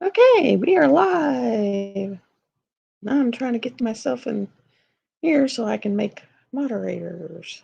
Okay, we are live. Now I'm trying to get myself in here so I can make moderators.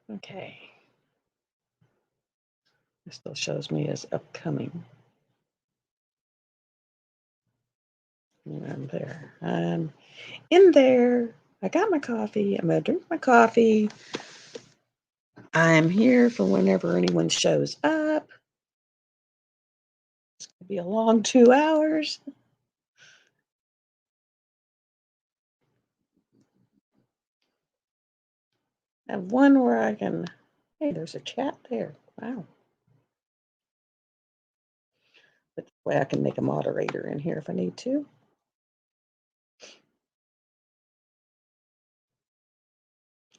Okay. It still shows me as upcoming. And I'm there. I'm in there. I got my coffee. I'm going to drink my coffee. I'm here for whenever anyone shows up. It's going to be a long 2 hours. I have one where I can. Hey, there's a chat there. Wow. But that way I can make a moderator in here if I need to.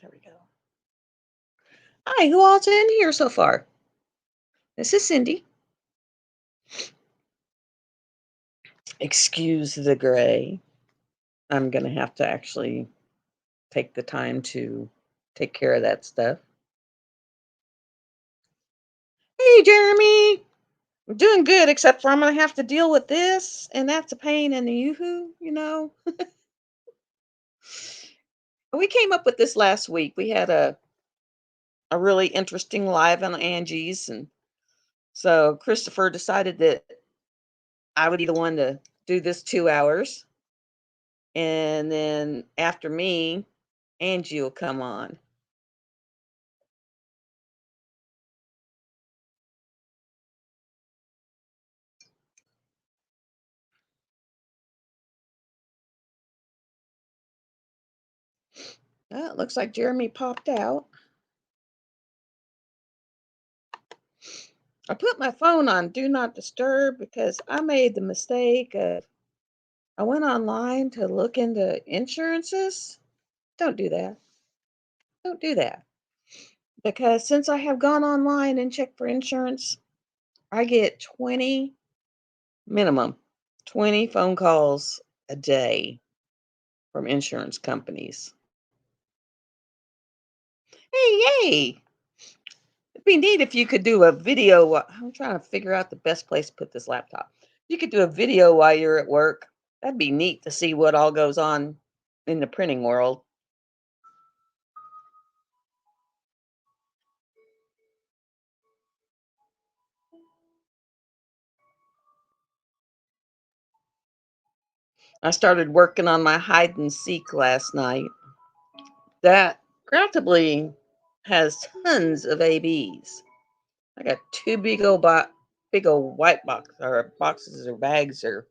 There we go. Hi, who all's in here so far? This is Cindy. Excuse the gray. I'm going to have to actually take the time to take care of that stuff. Hey, Jeremy. I'm doing good, except for I'm going to have to deal with this, and that's a pain in the yoo-hoo. We came up with this last week. We had a really interesting live on Angie's, and so Christopher decided that I would be the one to do this 2 hours, and then after me, Angie will come on. It looks like Jeremy popped out. I put my phone on do not disturb because I made the mistake of I went online to look into insurances. Don't do that. Don't do that. Because since I have gone online and checked for insurance, I get 20 minimum, 20 phone calls a day from insurance companies. Hey, yay! It'd be neat if you could do a video. I'm trying to figure out the best place to put this laptop. You could do a video while you're at work. That'd be neat to see what all goes on in the printing world. I started working on my hide and seek last night. That practically has tons of ABs. I got two big old white boxes or bags or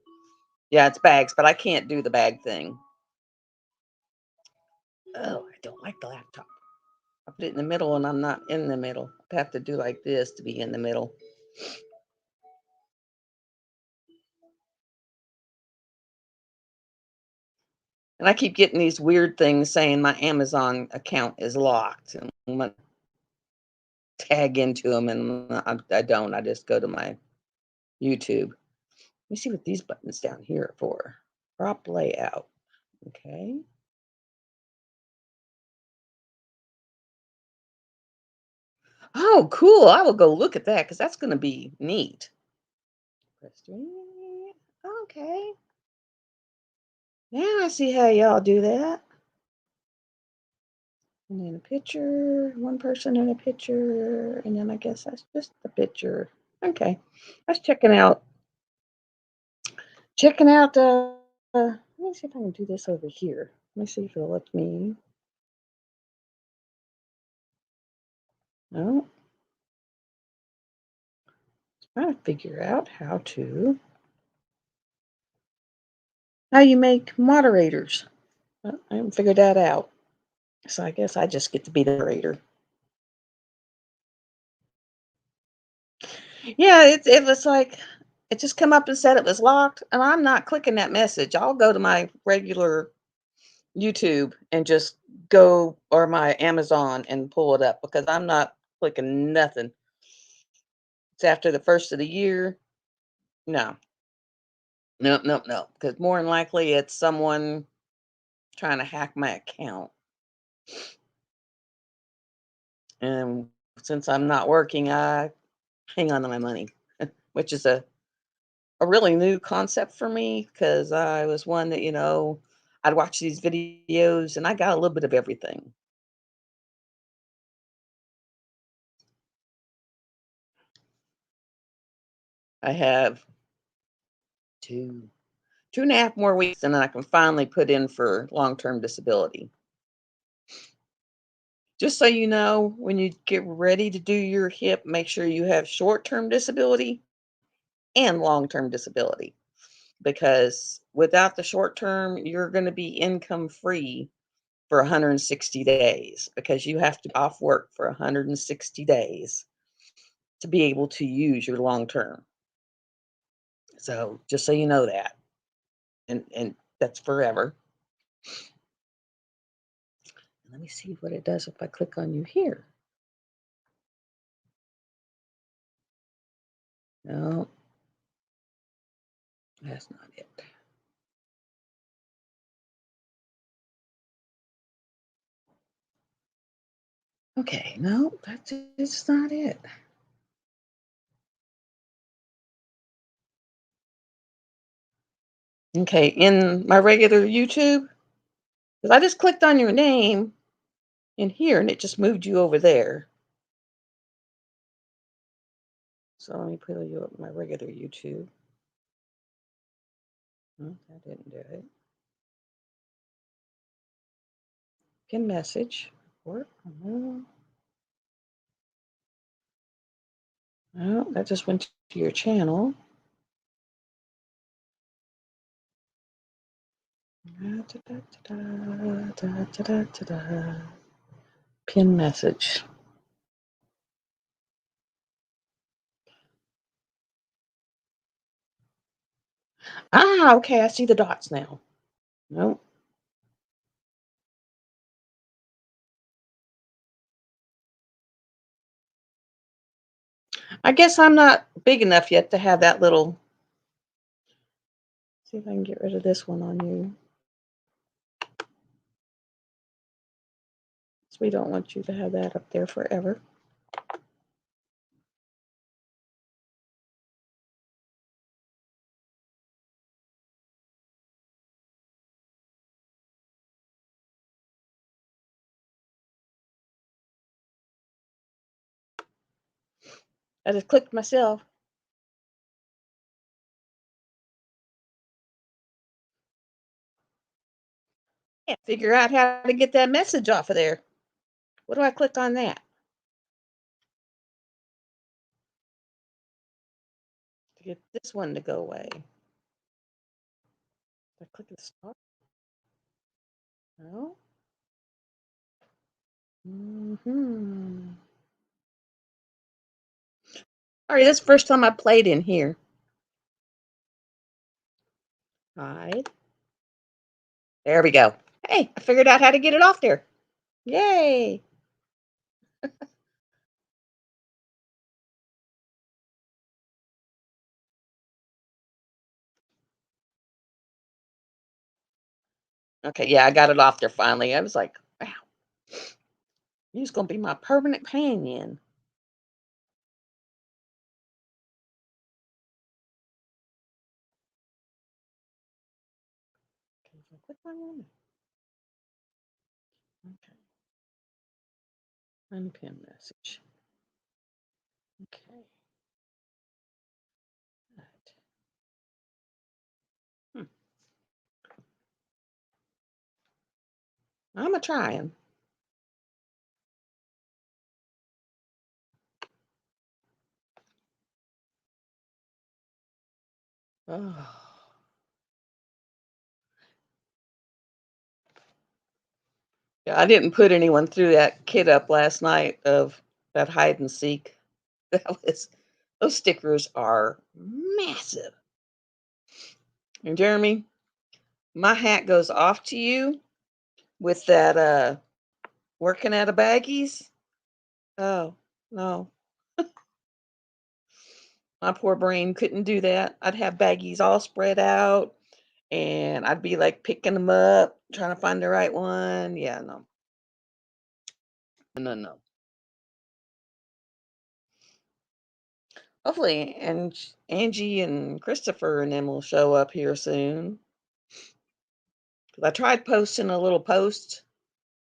yeah, it's bags, but I can't do the bag thing. Oh, I don't like the laptop. I put it in the middle and I'm not in the middle. I have to do like this to be in the middle. And I keep getting these weird things saying my Amazon account is locked. And I'm going to tag into them and I don't. I just go to my YouTube. Let me see what these buttons down here are for. Prop layout. Okay. Oh, cool. I will go look at that because that's going to be neat. Press three. Okay. Now I see how y'all do that. And then a picture, one person in a picture, and then I guess that's just the picture. Okay. I was checking out let me see if I can do this over here. Let me see if it'll let me. No. Trying to figure out how you make moderators. I haven't figured that out. So I guess I just get to be the moderator. Yeah, it was like it just come up and said it was locked, and I'm not clicking that message. I'll go to my regular YouTube and just go or my Amazon and pull it up because I'm not clicking nothing. It's after the first of the year. No, nope, nope, nope. Because more than likely it's someone trying to hack my account. And since I'm not working, I hang on to my money, which is a really new concept for me because I was one that, I'd watch these videos and I got a little bit of everything. I have two, 2.5 more weeks and then I can finally put in for long-term disability. Just so you know, when you get ready to do your hip, make sure you have short-term disability and long-term disability because without the short term, you're going to be income free for 160 days because you have to be off work for 160 days to be able to use your long term. So just so you know that, and that's forever. Let me see what it does if I click on you here. No, that's not it. Okay, no, that's it's not it. Okay, in my regular YouTube, because I just clicked on your name in here and it just moved you over there. So let me put you up my regular YouTube. No, that didn't do it. Pin message. Work. No, no, that just went to your channel. Da, da, da, da, da, da, da, da. Pin message. Ah, okay, I see the dots now. Nope. I guess I'm not big enough yet to have that little. See if I can get rid of this one on you. So we don't want you to have that up there forever. I just clicked myself. Can't figure out how to get that message off of there. What do I click on that to get this one to go away? I click the star. No. Mm-hmm. All right, that's the first time I played in here. Hide. There we go. Hey, I figured out how to get it off there. Yay. Okay, yeah, I got it off there finally. I was like, wow, he's gonna be my permanent companion. Okay, so click on him. Okay, unpin message. Okay. Right. Hmm. I'm gonna try him. Oh. Yeah, I didn't put anyone through that kit up last night of that hide and seek. That was those stickers are massive. And Jeremy, my hat goes off to you with that working at a baggies. Oh, no. My poor brain couldn't do that. I'd have baggies all spread out and I'd be like picking them up, trying to find the right one. Yeah, no. No, no. Hopefully, and Angie and Christopher and them will show up here soon. 'Cause I tried posting a little post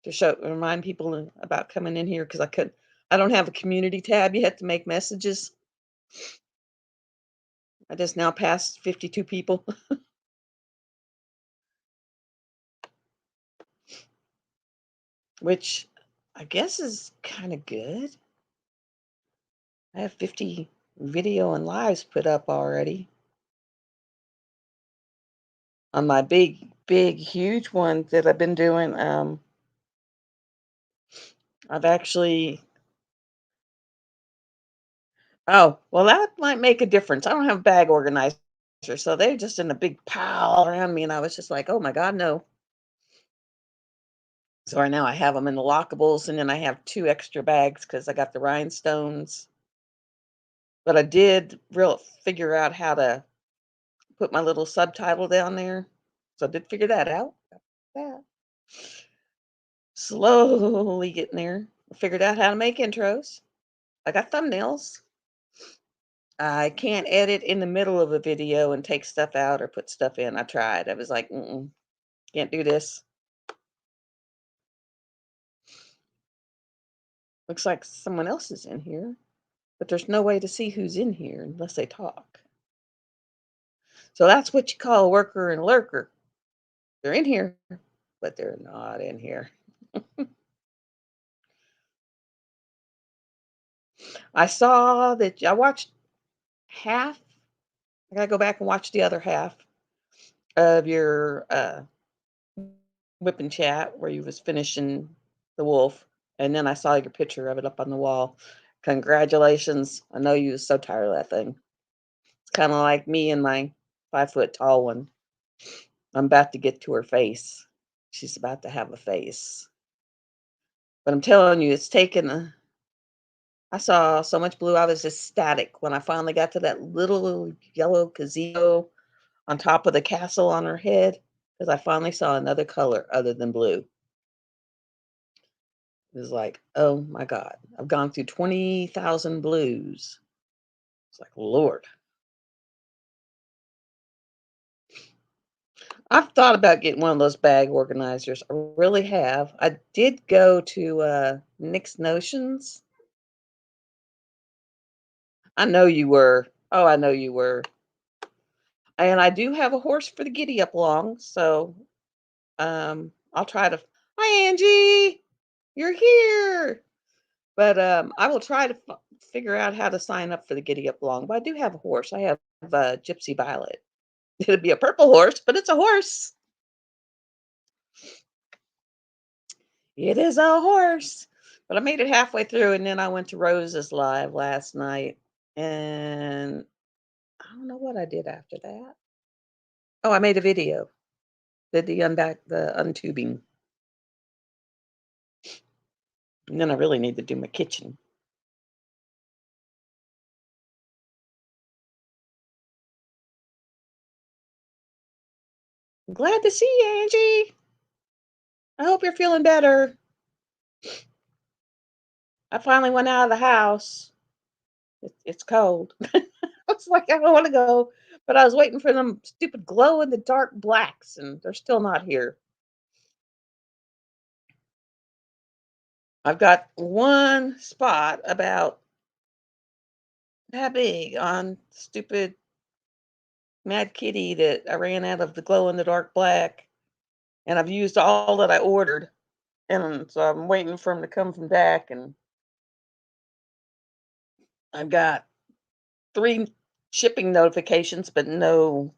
to show remind people about coming in here because I don't have a community tab yet to make messages. I just now passed 52 people, which I guess is kind of good. I have 50 video and lives put up already on my big, huge one that I've been doing. I've actually, oh, well, that might make a difference. I don't have a bag organizer, so they're just in a big pile around me. And I was just like, oh my God, no. So right now I have them in the lockables, and then I have 2 extra bags because I got the rhinestones. But I did real figure out how to put my little subtitle down there. So I did figure that out. Got that. Slowly getting there. I figured out how to make intros. I got thumbnails. I can't edit in the middle of a video and take stuff out or put stuff in. I tried. I was like, mm-mm, can't do this. Looks like someone else is in here, but there's no way to see who's in here unless they talk. So that's what you call a worker and a lurker. They're in here, but they're not in here. I saw that I watched half. I gotta go back and watch the other half of your whip and chat where you was finishing the wolf, and then I saw your picture of it up on the wall. Congratulations! I know you was so tired of that thing. It's kind of like me and my 5 foot tall one. I'm about to get to her face. She's about to have a face. But I'm telling you, it's taken I saw so much blue, I was ecstatic when I finally got to that little yellow gazebo on top of the castle on her head, because I finally saw another color other than blue. It was like, "Oh my god, I've gone through 20,000 blues." It's like, "Lord." I've thought about getting one of those bag organizers. I really have. I did go to, Nick's Notions. I know you were. Oh, I know you were. And I do have a horse for the giddy up along, so, I'll try to Hi, Angie! You're here! But, I will try to figure out how to sign up for the giddy up along, but I do have a horse. I have, Gypsy Violet. It'd be a purple horse, but it's a horse. It is a horse. But I made it halfway through, and then I went to Rose's live last night, and I don't know what I did after that. Oh, I made a video. Did the untubing. And then I really need to do my kitchen. Glad to see you, Angie. I hope you're feeling better. I finally went out of the house. It's cold. I was like, I don't want to go, but I was waiting for them stupid glow in the dark blacks, and they're still not here. I've got one spot about that big on stupid Mad Kitty that I ran out of the glow in the dark black, and I've used all that I ordered, and so I'm waiting for them to come from back, and I've got 3 shipping notifications, but no,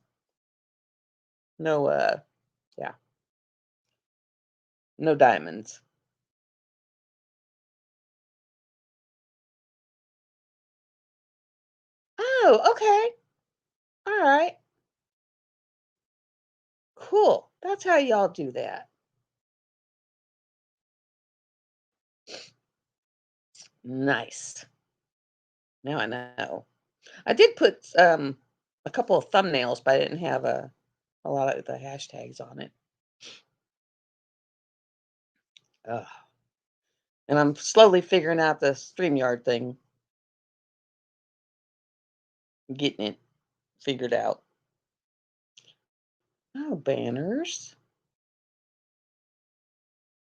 yeah, no diamonds. Oh, okay. Alright. Cool. That's how y'all do that. Nice. Now I know. I did put, a couple of thumbnails, but I didn't have a lot of the hashtags on it. Ugh, and I'm slowly figuring out the StreamYard thing, getting it figured out. Oh, banners.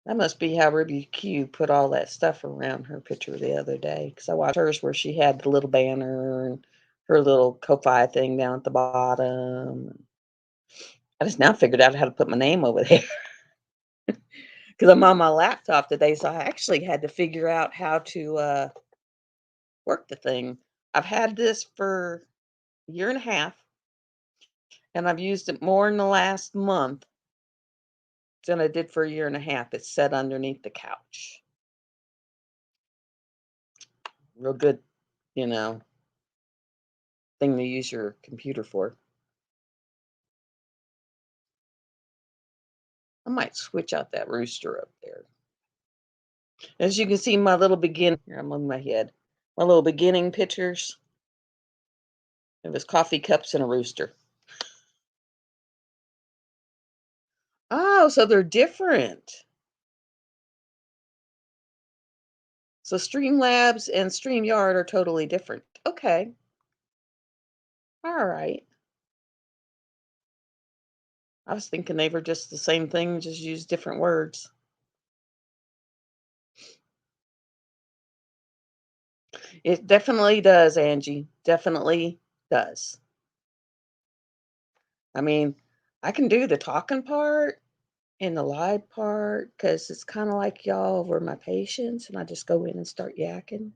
That must be how Ruby Q put all that stuff around her picture the other day. Because I watched hers where she had the little banner and her little Ko-Fi thing down at the bottom. I just now figured out how to put my name over there because I'm on my laptop today, so I actually had to figure out how to, work the thing. I've had this for a year and a half, and I've used it more in the last month than I did for a year and a half. It's set underneath the couch. Real good, you know, thing to use your computer for. I might switch out that rooster up there. As you can see, my little begin here, I'm on my head. My little beginning pictures. It was coffee cups and a rooster. Oh, so they're different. So Streamlabs and StreamYard are totally different. Okay. All right. I was thinking they were just the same thing, just use different words. It definitely does, Angie. Definitely does. I mean, I can do the talking part and the live part because it's kind of like y'all were my patients, and I just go in and start yakking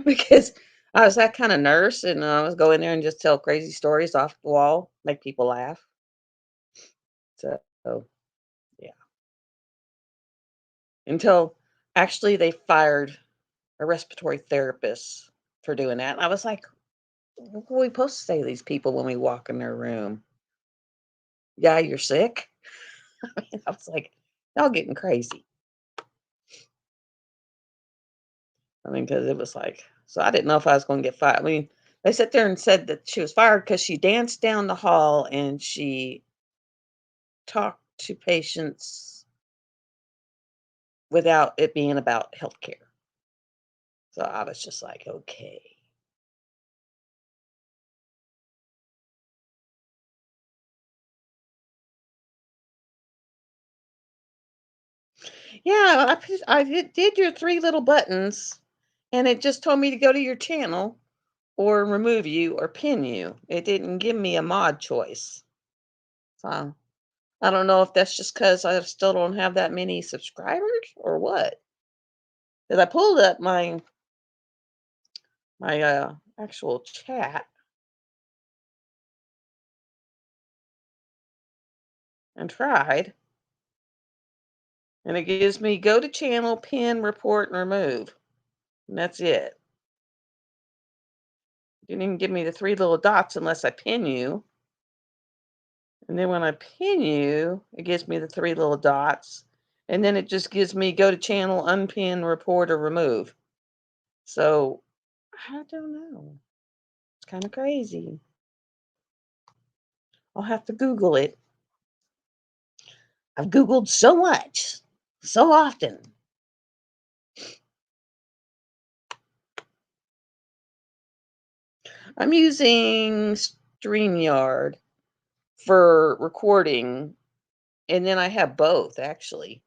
because I was that kind of nurse, and I was go in there and just tell crazy stories off the wall, make people laugh. So yeah, until actually they fired a respiratory therapist for doing that. And I was like, what are we supposed to say to these people when we walk in their room? Yeah, you're sick. I was like, y'all getting crazy. I mean, because it was like, so I didn't know if I was going to get fired. I mean, they sat there and said that she was fired because she danced down the hall and she talked to patients without it being about healthcare. So I was just like, okay. Yeah, did your three little buttons, and it just told me to go to your channel or remove you or pin you. It didn't give me a mod choice. So I don't know if that's just because I still don't have that many subscribers or what. Because I pulled up my actual chat and tried, and it gives me go to channel, pin, report, and remove. And that's it. Didn't even give me the three little dots unless I pin you. And then when I pin you, it gives me the three little dots. And then it just gives me go to channel, unpin, report, or remove. So I don't know. It's kind of crazy. I'll have to Google it. I've Googled so much, so often. I'm using StreamYard for recording, and then I have both actually.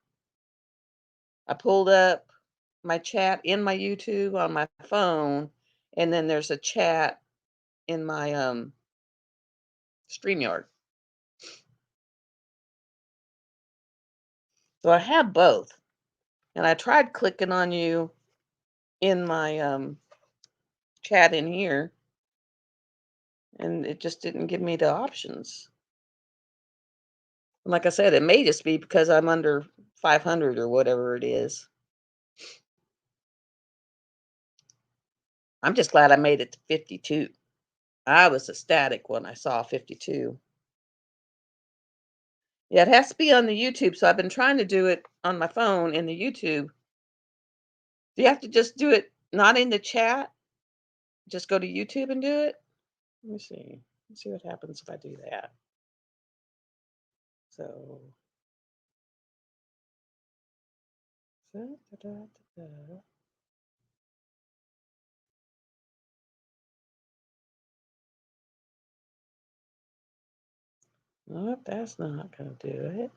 I pulled up my chat in my YouTube on my phone, and then there's a chat in my StreamYard. So I have both. And I tried clicking on you in my chat in here, and it just didn't give me the options. And like I said, it may just be because I'm under 500 or whatever it is. I'm just glad I made it to 52. I was ecstatic when I saw 52. Yeah, it has to be on the YouTube. So I've been trying to do it on my phone in the YouTube, Do you have to just do it not in the chat? Just go to YouTube and do it? Let me see. Let's see what happens if I do that. So, da, da, da, da, da. Nope, that's not going to do it.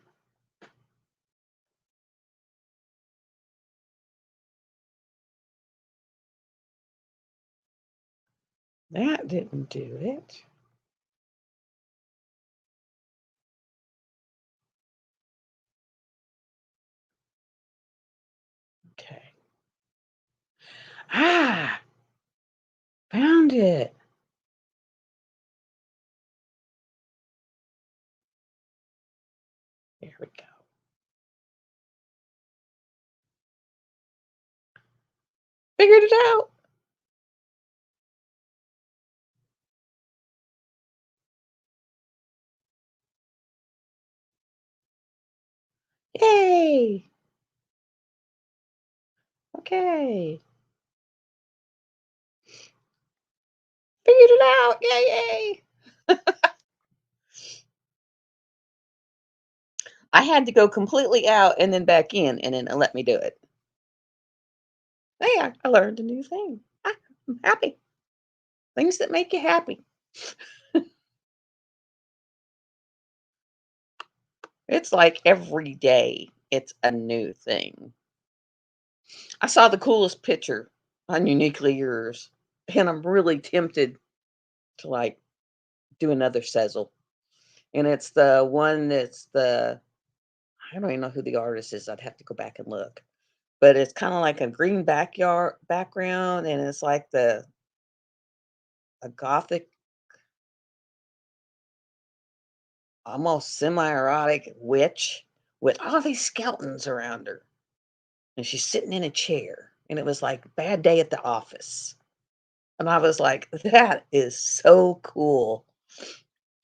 That didn't do it. Okay. Ah, found it. There we go. Figured it out. Yay. Okay. Figured it out. Yay, yay. I had to go completely out and then back in, and then it let me do it. Yeah, I learned a new thing. I'm happy. Things that make you happy. It's like every day it's a new thing. I saw the coolest picture on Uniquely Yours, and I'm really tempted to like do another sizzle. And it's the one that's I don't even know who the artist is. I'd have to go back and look. But it's kind of like a green backyard background, and it's like the a gothic, almost semi-erotic witch with all these skeletons around her. And she's sitting in a chair. And it was like bad day at the office. And I was like, that is so cool.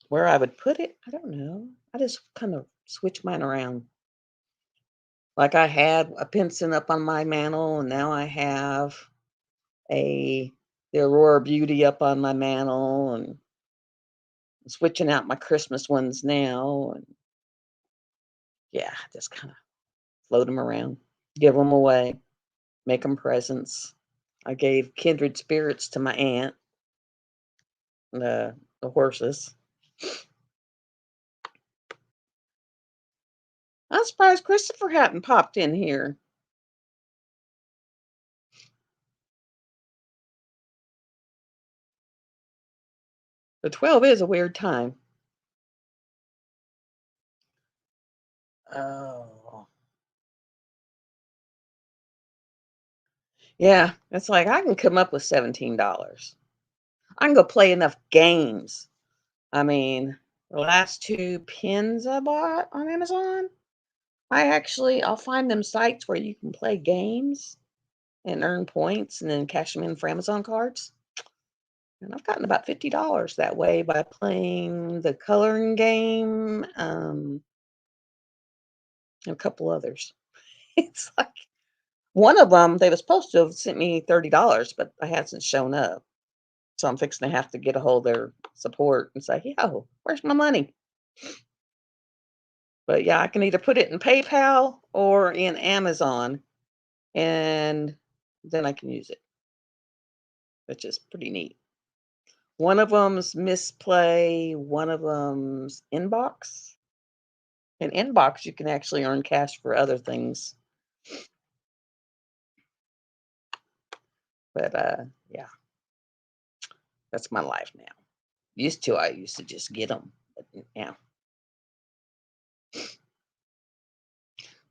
Where I would put it, I don't know. I just kind of switch mine around. Like I had a Pinson up on my mantle, and now I have a the Aurora Beauty up on my mantle, and switching out my Christmas ones now. And yeah, just kind of float them around, give them away, make them presents. I gave kindred spirits to my aunt, the horses. I'm surprised Christopher hadn't popped in here. The 12 is a weird time. Oh. Yeah, it's like I can come up with $17. I can go play enough games. I mean, the last 2 pins I bought on Amazon, I'll find them sites where you can play games and earn points and then cash them in for Amazon cards. And I've gotten about $50 that way by playing the coloring game, and a couple others. It's like one of them, they were supposed to have sent me $30, but it hasn't shown up. So I'm fixing to have to get a hold of their support and say, "Yo, where's my money?" But yeah, I can either put it in PayPal or in Amazon, and then I can use it, which is pretty neat. One of them's Misplay, one of them's Inbox. In Inbox, you can actually earn cash for other things. But yeah, that's my life now. I used to just get them. But yeah.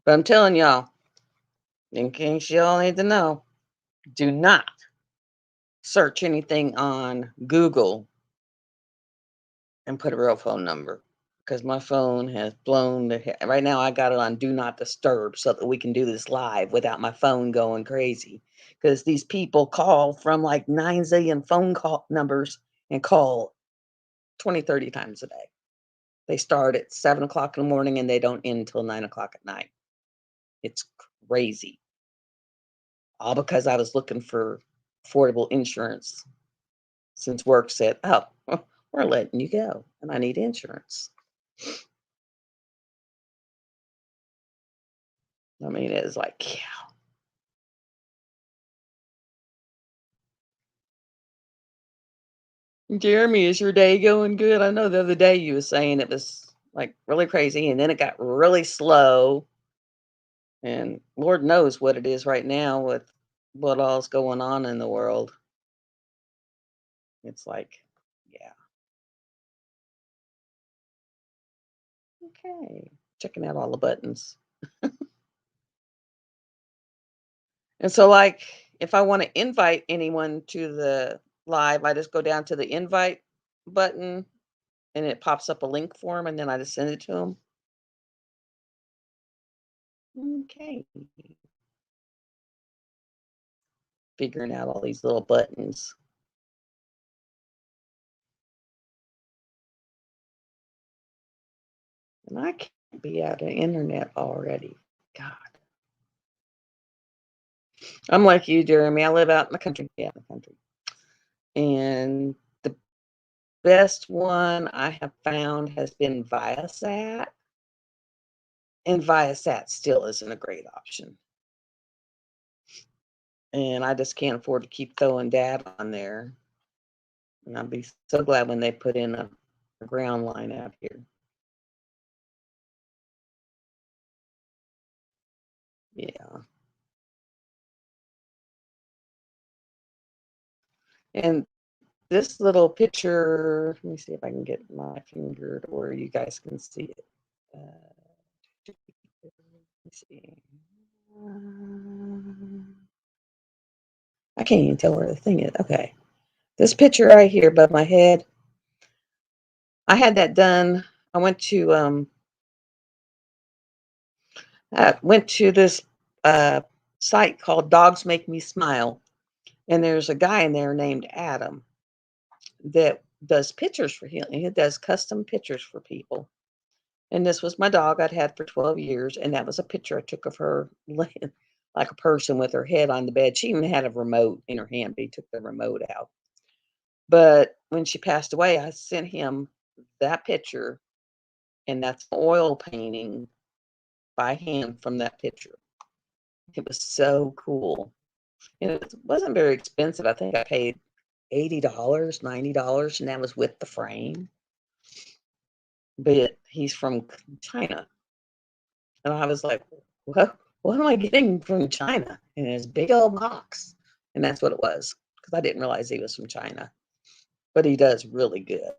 But I'm telling y'all, in case y'all need to know, do not search anything on Google and put a real phone number, because my phone has blown right now. I got it on do not disturb so that we can do this live without my phone going crazy, because these people call from like 9 zillion phone call numbers and call 20, 30 times a day. They start at 7 o'clock in the morning and they don't end until 9 o'clock at night. It's crazy. all because I was looking for affordable insurance since work said, "Oh, we're letting you go, and I need insurance." I mean, it was like, yeah. Jeremy, is your day going good? I know the other day you were saying it was like really crazy, and then it got really slow. And Lord knows what it is right now with what all's going on in the world. It's like, yeah, okay. Checking out all the buttons. And so, like, if I want to invite anyone to the live, I just go down to the invite button and it pops up a link for them, and then I just send it to them. Okay. Figuring out all these little buttons. And I can't be out of internet already. God. I'm like you, Jeremy. I live out in the country. Yeah, in the country. And the best one I have found has been Viasat. And Viasat still isn't a great option. And I just can't afford to keep throwing data on there. And I'll be so glad when they put in a ground line out here. Yeah. And this little picture, let me see if I can get my finger to where you guys can see it. Let me see. I can't even tell where the thing is. Okay. This picture right here above my head, I had that done. I went to this uh, site called Dogs Make Me Smile, and there's a guy in there named Adam that does pictures for him. He does custom pictures for people. And this was my dog I'd had for 12 years, and that was a picture I took of her laying like a person with her head on the bed. She even had a remote in her hand, but he took the remote out. But when she passed away, I sent him that picture, and that's an oil painting by hand from that picture. It was so cool. And it wasn't very expensive. I think I paid $80, $90, and that was with the frame. But he's from China. And I was like, what am I getting from China in his big old box? And that's what it was, because I didn't realize he was from China. But he does really good.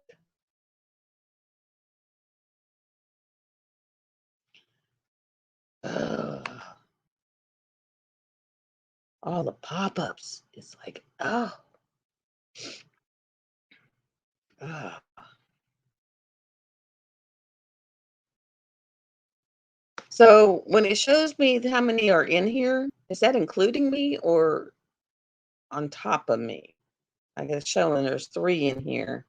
All the pop-ups. It's like, oh. So when it shows me how many are in here, is that including me or on top of me? I guess showing there's 3 in here.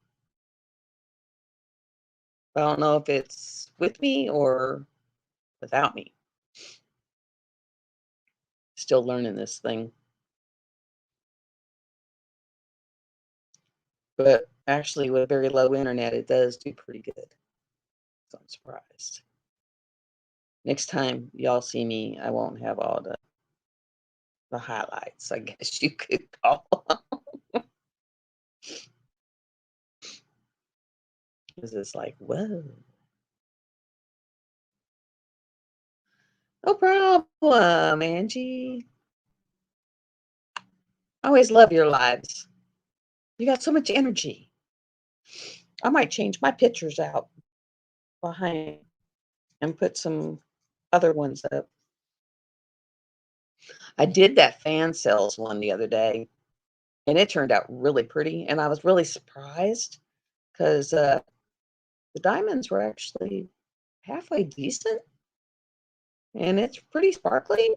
I don't know if it's with me or without me. Still learning this thing. But actually, with very low internet, it does do pretty good. So I'm surprised. Next time y'all see me, I won't have all the highlights, I guess you could call. Because it's like, whoa. No problem, Angie. I always love your lives. You got so much energy. I might change my pictures out behind and put some other ones up. I did that fan cells one the other day, and it turned out really pretty. And I was really surprised because the diamonds were actually halfway decent, and it's pretty sparkly,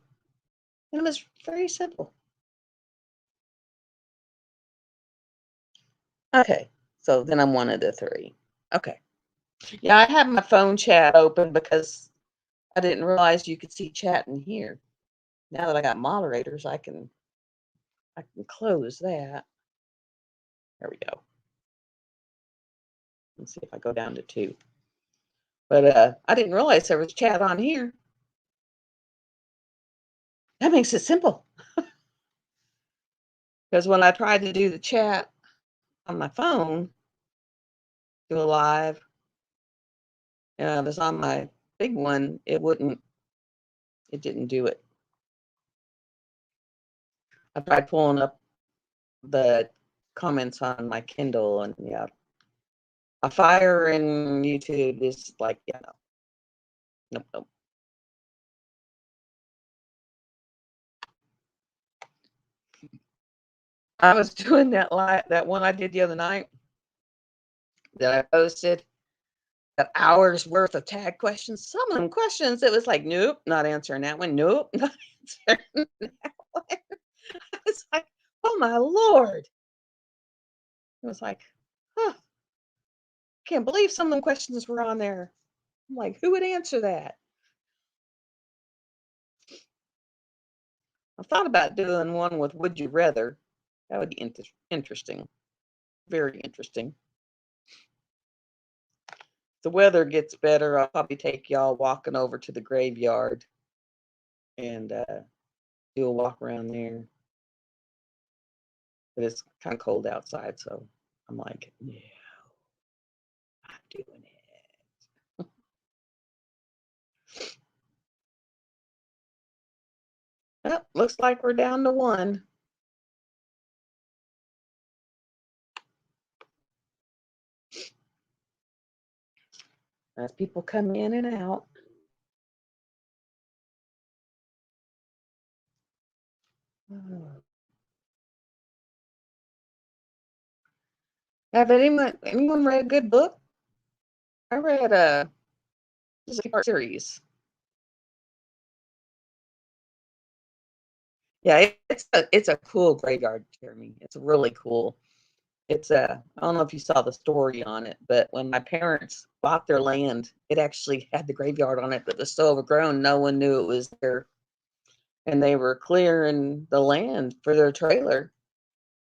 and it was very simple. Okay, so then I'm one of the 3. Okay. Yeah, I have my phone chat open because I didn't realize you could see chat in here. Now that I got moderators, I can I can close that. There we go. Let's see if I go down to 2. But I didn't realize there was chat on here. That makes it simple. Because when I tried to do the chat on my phone, do a live, and I was on my big one, it didn't do it. I tried pulling up the comments on my Kindle, and yeah, a fire in YouTube is like, yeah, no. Nope, nope. I was doing that one I did the other night that I posted, that hour's worth of tag questions. Some of them questions, it was like, nope, not answering that one. Nope, not answering that one. It's like, oh my Lord. It was like, huh, can't believe some of them questions were on there. I'm like, who would answer that? I thought about doing one with would you rather. That would be interesting. Very interesting. If the weather gets better, I'll probably take y'all walking over to the graveyard and do a walk around there. But it's kind of cold outside, so I'm like, yeah, I'm doing it. Oh, looks like we're down to 1. As people come in and out. Have anyone read a good book? I read a 3-part series. Yeah, it's a cool graveyard, Jeremy. It's really cool. It's I don't know if you saw the story on it, but when my parents bought their land, it actually had the graveyard on it, but it was so overgrown, no one knew it was there. And they were clearing the land for their trailer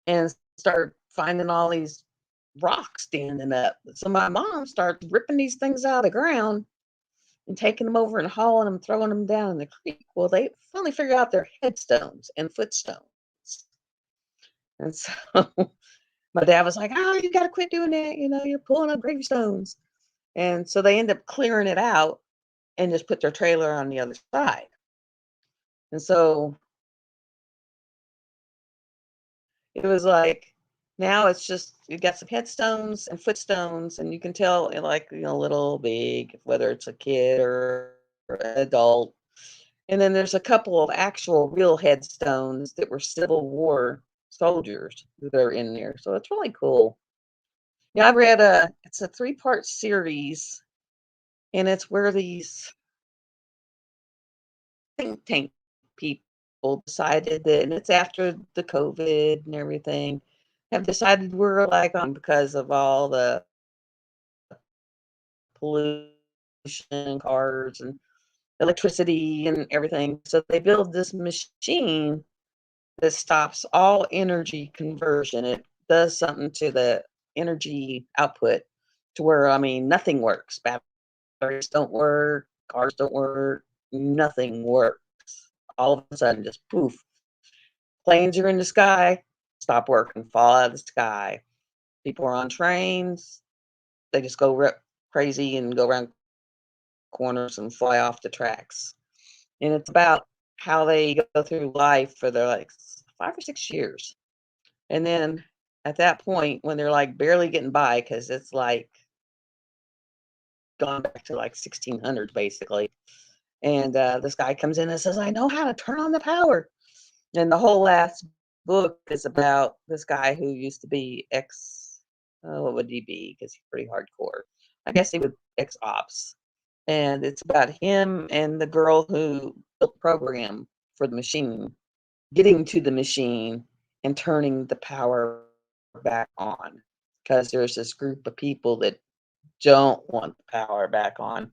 and started finding all these rocks standing up. So my mom started ripping these things out of the ground and taking them over and hauling them, throwing them down in the creek. Well, they finally figured out they're headstones and footstones. And so my dad was like, "Oh, you got to quit doing that. You're pulling up gravestones." And so they end up clearing it out and just put their trailer on the other side. And so it was like, now it's just, you got some headstones and footstones, and you can tell, like, little, big, whether it's a kid or an adult. And then there's a couple of actual real headstones that were Civil War soldiers that are in there. So it's really cool. Yeah, I read it's a 3-part series, and it's where these think tank people decided that, and it's after the COVID and everything, have decided we're like on because of all the pollution and cars and electricity and everything. So they build this machine that stops all energy conversion. It does something to the energy output to where, I mean, nothing works. Batteries don't work, cars don't work, nothing works. All of a sudden, just poof, planes are in the sky, stop working, fall out of the sky. People are on trains, they just go crazy and go around corners and fly off the tracks. And it's about how they go through life for their like 5 or 6 years. And then at that point, when they're like barely getting by, because it's like gone back to like 1600s basically. And this guy comes in and says, I know how to turn on the power. And the whole last book is about this guy who used to be what would he be? Because he's pretty hardcore. I guess he was ex-ops. And it's about him and the girl who built the program for the machine, getting to the machine and turning the power back on. Because there's this group of people that don't want the power back on.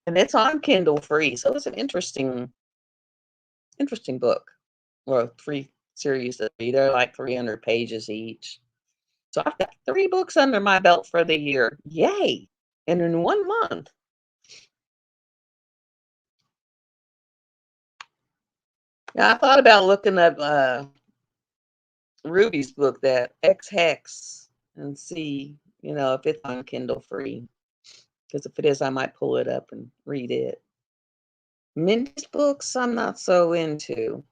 And it's on Kindle free. So it's an interesting book. Or 3 series of 3. They're like 300 pages each. So I've got 3 books under my belt for the year. Yay! And in 1 month. Yeah, I thought about looking up Ruby's book, that X Hex, and see, if it's on Kindle free. Because if it is, I might pull it up and read it. Mindy's books, I'm not so into.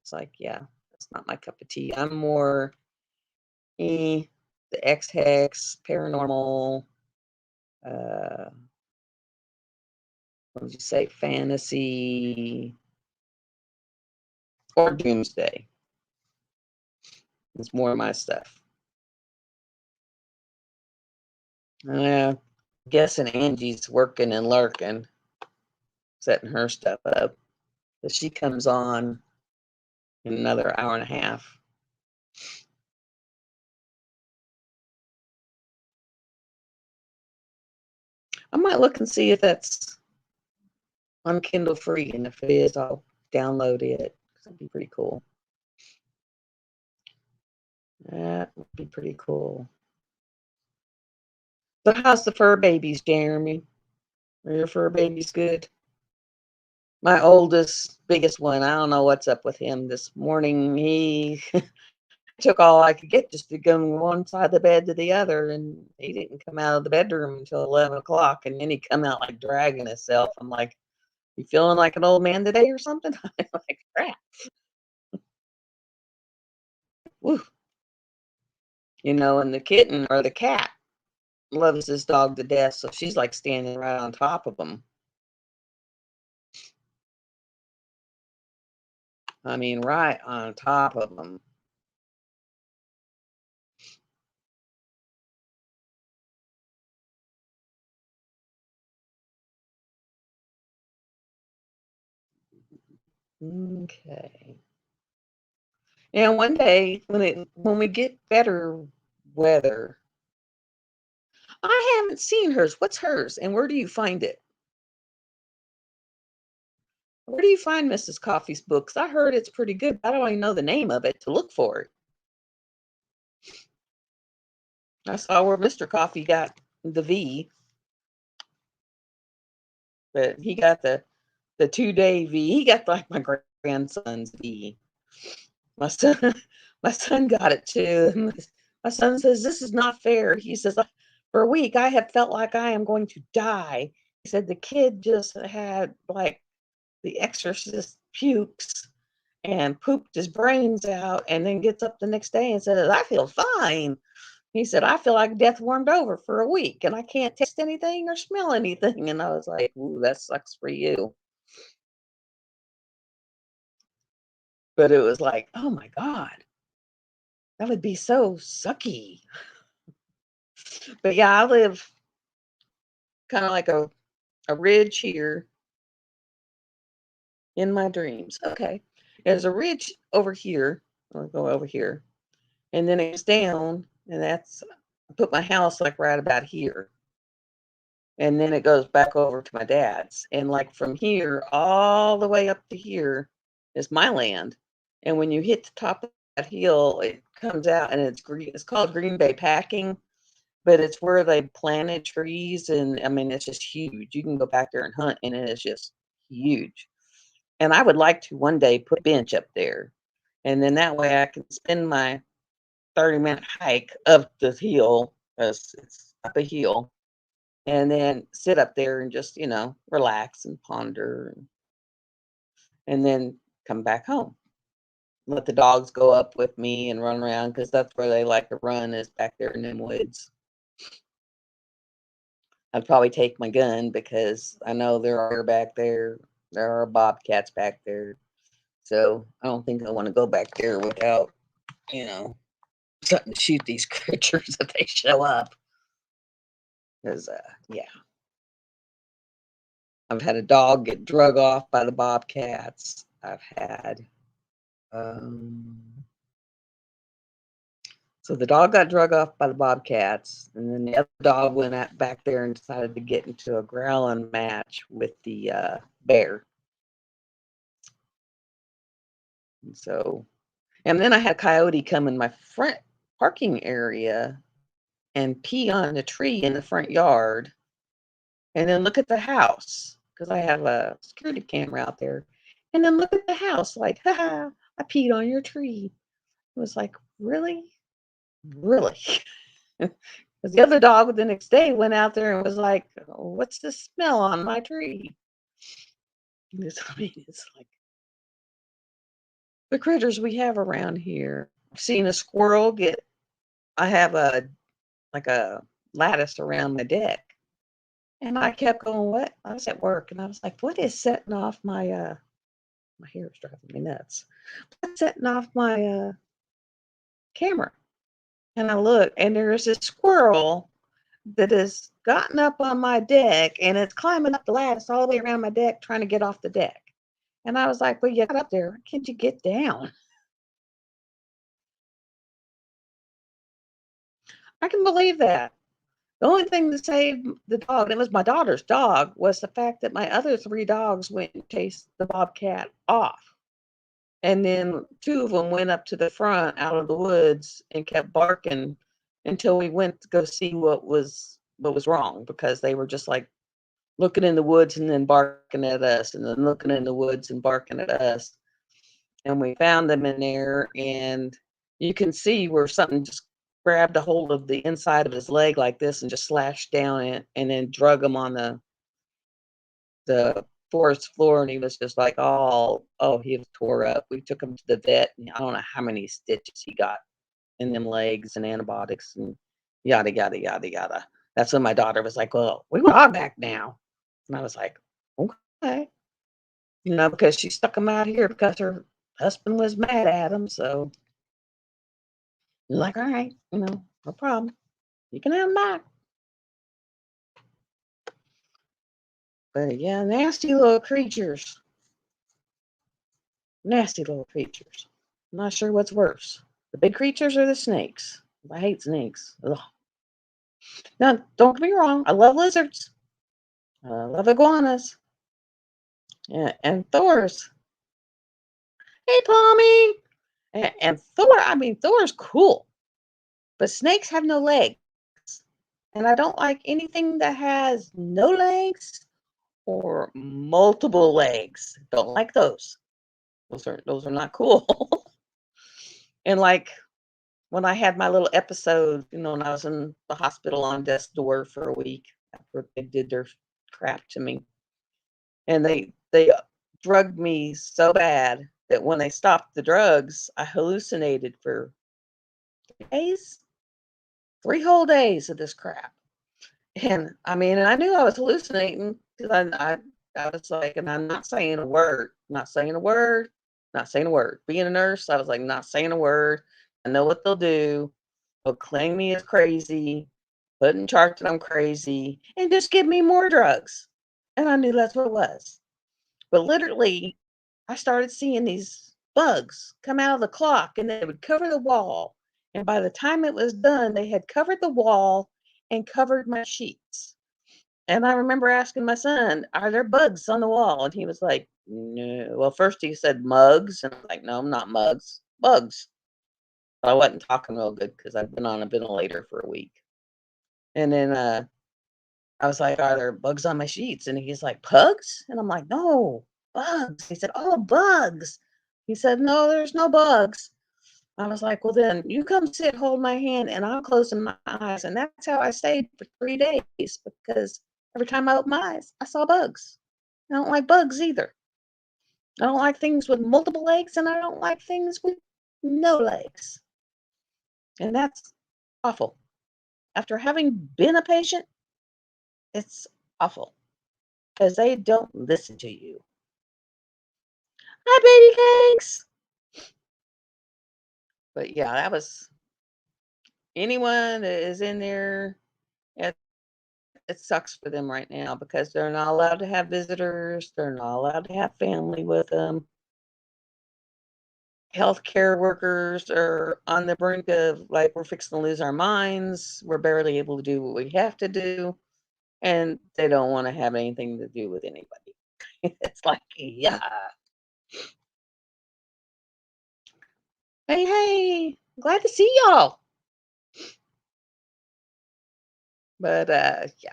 It's like, yeah, that's not my cup of tea. I'm more the X Hex, paranormal, uh, what would you say, fantasy, or doomsday. It's more my stuff. Guessing Angie's working and lurking, setting her stuff up. But she comes on in another hour and a half. I might look and see if that's on Kindle free, and if it is, I'll download it. That'd be pretty cool. That would be pretty cool. But how's the fur babies, Jeremy? Are your fur babies good? My oldest, biggest one, I don't know what's up with him this morning. He took all I could get just to go from one side of the bed to the other, and he didn't come out of the bedroom until 11 o'clock, and then he come out like dragging himself. I'm like, you feeling like an old man today or something? I'm like, crap. Woo. And the kitten or the cat loves this dog to death, so she's like standing right on top of him. I mean, right on top of him. Okay. And one day when we get better weather, I haven't seen hers. What's hers, and where do you find it? Where do you find Mrs. Coffee's books? I heard it's pretty good, but I don't even know the name of it to look for it. I saw where Mr. Coffee got the V, but he got the 2-day V. He got like my grandson's V. My son, my son got it too. My son says, "This is not fair." He says, "For a week, I have felt like I am going to die." He said the kid just had like the exorcist pukes and pooped his brains out, and then gets up the next day and says, "I feel fine." He said, "I feel like death warmed over for a week, and I can't taste anything or smell anything." And I was like, "Ooh, that sucks for you." But it was like, oh my God, that would be so sucky. But yeah, I live kind of like a ridge here in my dreams. Okay. There's a ridge over here. I'll go over here. And then it's down, and I put my house like right about here. And then it goes back over to my dad's. And like from here all the way up to here is my land. And when you hit the top of that hill, it comes out and it's green. It's called Green Bay Packing, but it's where they planted trees. And I mean, it's just huge. You can go back there and hunt, and it is just huge. And I would like to one day put a bench up there. And then that way I can spend my 30-minute hike up the hill, because it's up a hill, and then sit up there and just, relax and ponder, and then come back home. Let the dogs go up with me and run around, because that's where they like to run, is back there in them woods. I'd probably take my gun, because I know there are back there. There are bobcats back there. So I don't think I want to go back there without, you know, something to shoot these creatures if they show up. Because, yeah, I've had a dog get drug off by the bobcats. I've had, um, so the dog got drug off by the bobcats, and then the other dog went back there and decided to get into a growling match with the bear. And so And then I had a coyote come in my front parking area and pee on a tree in the front yard, and then look at the house because I have a security camera out there, and then look at the house like, "Ha, I peed on your tree." It was like, "Really? Really?" 'Cause the other dog the next day went out there and was like, "Oh, what's the smell on my tree?" I mean, it's like the critters we have around here. I've seen a squirrel get I have a like a lattice around my deck, and I kept going, "What?" I was at work, and I was like, "What is setting off my hair is driving me nuts. What's setting off my camera?" And I look, and there's this squirrel that has gotten up on my deck, and it's climbing up the lattice all the way around my deck, trying to get off the deck. And I was like, "Well, you got up there. Why can't you get down?" I can believe that. The only thing that saved the dog, and it was my daughter's dog, was the fact that my other 3 dogs went and chased the bobcat off. And then 2 of them went up to the front out of the woods and kept barking until we went to go see what was wrong, because they were just, like, looking in the woods and then barking at us, and then looking in the woods and barking at us. And we found them in there, and you can see where something just grabbed a hold of the inside of his leg like this and just slashed down it and then drug him on the forest floor, and he was just like, oh, he was tore up. We took him to the vet, and I don't know how many stitches he got in them legs and antibiotics and yada, yada, yada, yada. That's when my daughter was like, "Well, we want our back now." And I was like, "Okay." Because she stuck him out here because her husband was mad at him. So you're like, "All right, no problem. You can have him back." But yeah, nasty little creatures. Nasty little creatures. I'm not sure what's worse, the big creatures or the snakes. I hate snakes. Ugh. Now, don't get me wrong. I love lizards. I love iguanas. Yeah, and Thor's. Hey, Tommy. And Thor. I mean, Thor's cool, but snakes have no legs, and I don't like anything that has no legs or multiple legs. Don't like those. Those are not cool. And like when I had my little episode, when I was in the hospital on death's door for a week after they did their crap to me, and they drugged me so bad that when they stopped the drugs, I hallucinated for days, 3 whole days of this crap. And I mean, and I knew I was hallucinating because I was like, and I'm not saying a word, not saying a word, not saying a word. Being a nurse, I was like, not saying a word. I know what they'll do. They'll claim me as crazy, put in charge that I'm crazy, and just give me more drugs. And I knew that's what it was. But literally, I started seeing these bugs come out of the clock, and they would cover the wall. And by the time it was done, they had covered the wall and covered my sheets. And I remember asking my son, "Are there bugs on the wall?" And he was like, "No." Well, first he said mugs, and I'm like, "No, not mugs, bugs." I wasn't talking real good because I've been on a ventilator for a week. And then I was like, "Are there bugs on my sheets?" And he's like, "Pugs?" And I'm like, "No, bugs." He said, "Oh, bugs." He said, "No, there's no bugs." I was like, "Well, then you come sit, hold my hand, and I'll close my eyes." And that's how I stayed for 3 days, because every time I opened my eyes, I saw bugs. I don't like bugs either. I don't like things with multiple legs, and I don't like things with no legs. And that's awful. After having been a patient, it's awful because they don't listen to you. Hi, baby cakes. But yeah, that was anyone that is in there. It, it sucks for them right now because they're not allowed to have visitors. They're not allowed to have family with them. Healthcare workers are on the brink of like we're fixing to lose our minds. We're barely able to do what we have to do, and they don't want to have anything to do with anybody. It's like, yeah. Hey, hey, glad to see y'all. But yeah,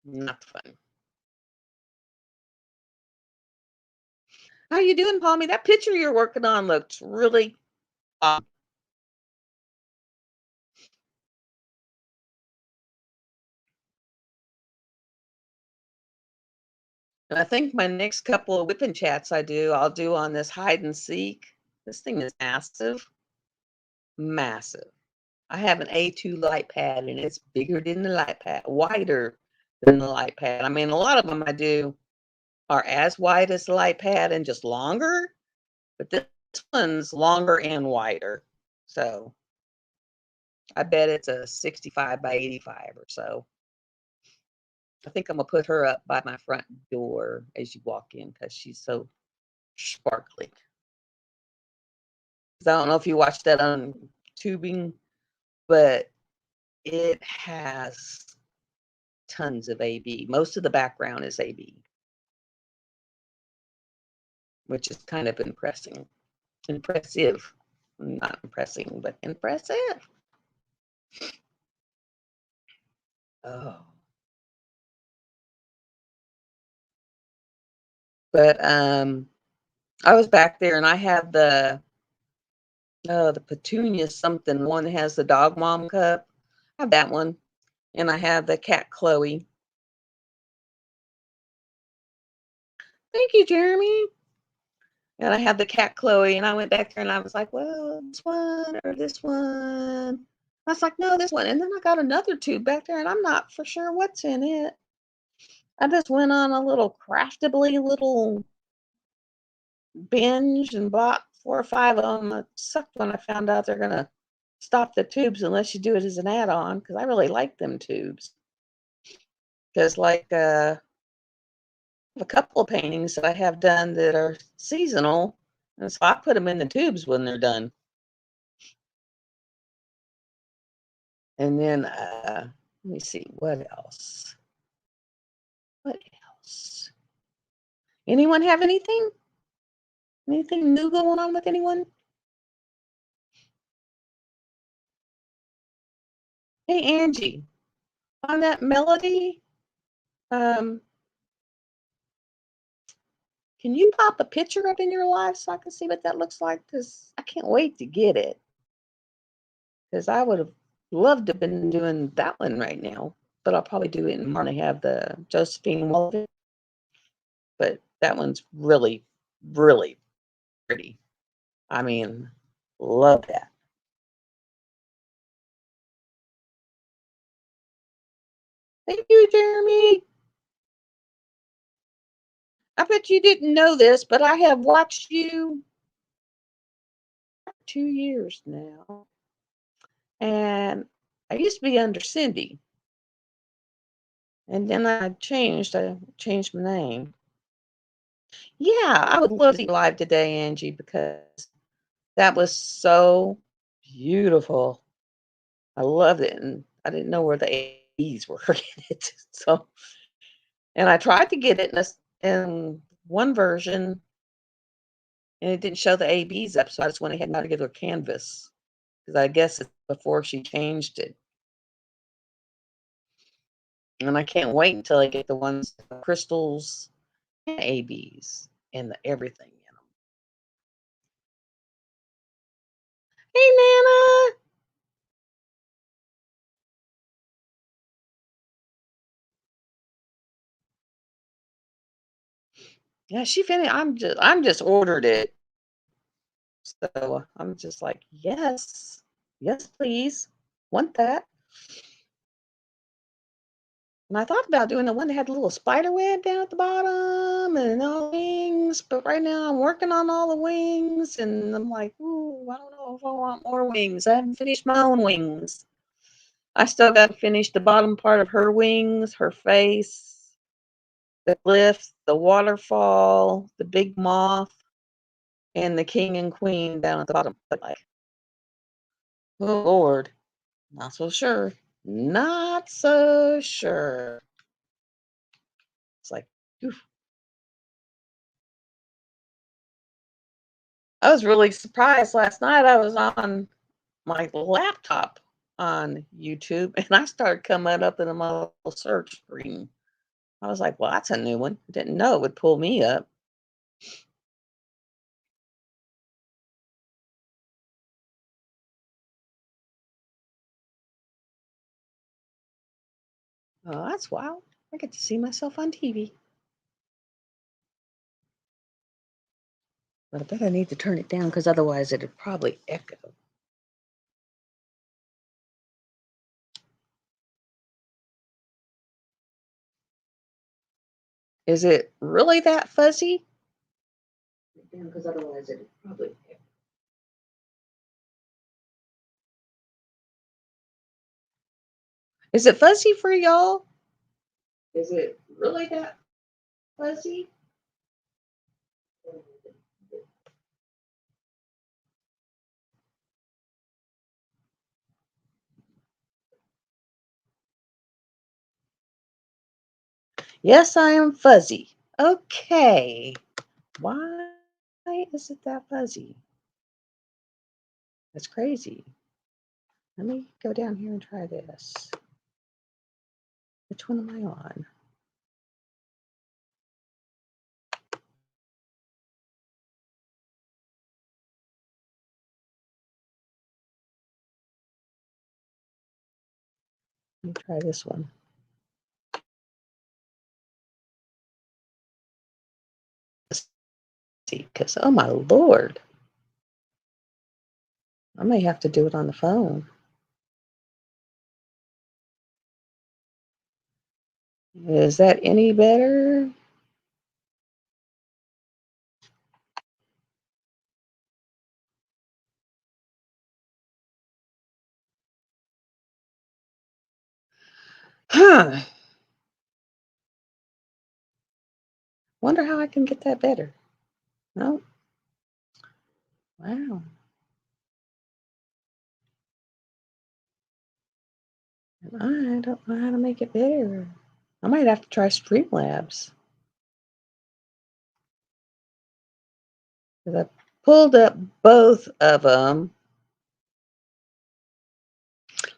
not fun. How you doing, Palmy? That picture you're working on looks really awesome. And I think my next couple of whipping chats I'll do on this hide and seek. This thing is massive, massive. I have an A2 light pad and it's bigger than the light pad, wider than the light pad. I mean, a lot of them I do are as wide as the light pad and just longer, but this one's longer and wider. So I bet it's a 65 by 85 or so. I think I'm gonna put her up by my front door as you walk in because she's so sparkly. 'Cause I don't know if you watched that on tubing, but it has tons of AB. Most of the background is AB, which is kind of impressive. Not impressing, but impressive. Oh, but I was back there and I had the petunia something. One that has the dog mom cup. I have that one, and I have the cat Chloe. Thank you, Jeremy. And I have the cat Chloe, and I went back there and I was like, well, this one or this one. I was like, no, this one. And then I got another tube back there, and I'm not for sure what's in it. I just went on a little craftably little binge and bought 4 or 5 of them. It sucked when I found out they're gonna stop the tubes unless you do it as an add-on because I really like them tubes. Because like a couple of paintings that I have done that are seasonal, and so I put them in the tubes when they're done. And then let me see what else. What else? Anyone have anything? Anything new going on with anyone? Hey Angie, on that melody, um, can you pop a picture up in your live so I can see what that looks like? Because I can't wait to get it. Because I would have loved to have been doing that one right now, but I'll probably do it tomorrow. I have the Josephine Wallet, but that one's really, really pretty. I mean, love that. Thank you, Jeremy. I bet you didn't know this, but I have watched you for 2 years now. And I used to be under Cindy. And then I changed my name. Yeah, I would love to see live today, Angie, because that was so beautiful. I loved it. And I didn't know where the A's were in it. So, and I tried to get it in one version and it didn't show the ABs up. So I just went ahead and got to get her canvas because I guess it's before she changed it. And I can't wait until I get the ones, the crystals, and ABs, and the everything in them. Hey, Nana. Yeah, she finished. I'm just ordered it. So I'm just like, yes, yes, please. Want that. And I thought about doing the one that had the little spider web down at the bottom and all the wings, but right now I'm working on all the wings and I'm like, ooh, I don't know if I want more wings. I haven't finished my own wings. I still got to finish the bottom part of her wings, her face, the cliff, the waterfall, the big moth, and the king and queen down at the bottom. But like, oh Lord, not so sure. Not so sure. It's like, oof. I was really surprised last night. I was on my laptop on YouTube and I started coming up in my little search screen. I was like, well, that's a new one. Didn't know it would pull me up. Oh, that's wild. I get to see myself on TV. But I bet I need to turn it down because otherwise it'd probably echo. Is it really that fuzzy? Because otherwise it'd probably echo. Is it fuzzy for y'all? Is it really that fuzzy? Yes, I am fuzzy. Okay. Why is it that fuzzy? That's crazy. Let me go down here and try this. Which one am I on? Let me try this one. See, because oh my lord, I may have to do it on the phone. Is that any better? Huh. Wonder how I can get that better. No. Wow. I don't know how to make it better. I might have to try Streamlabs. Because I pulled up both of them.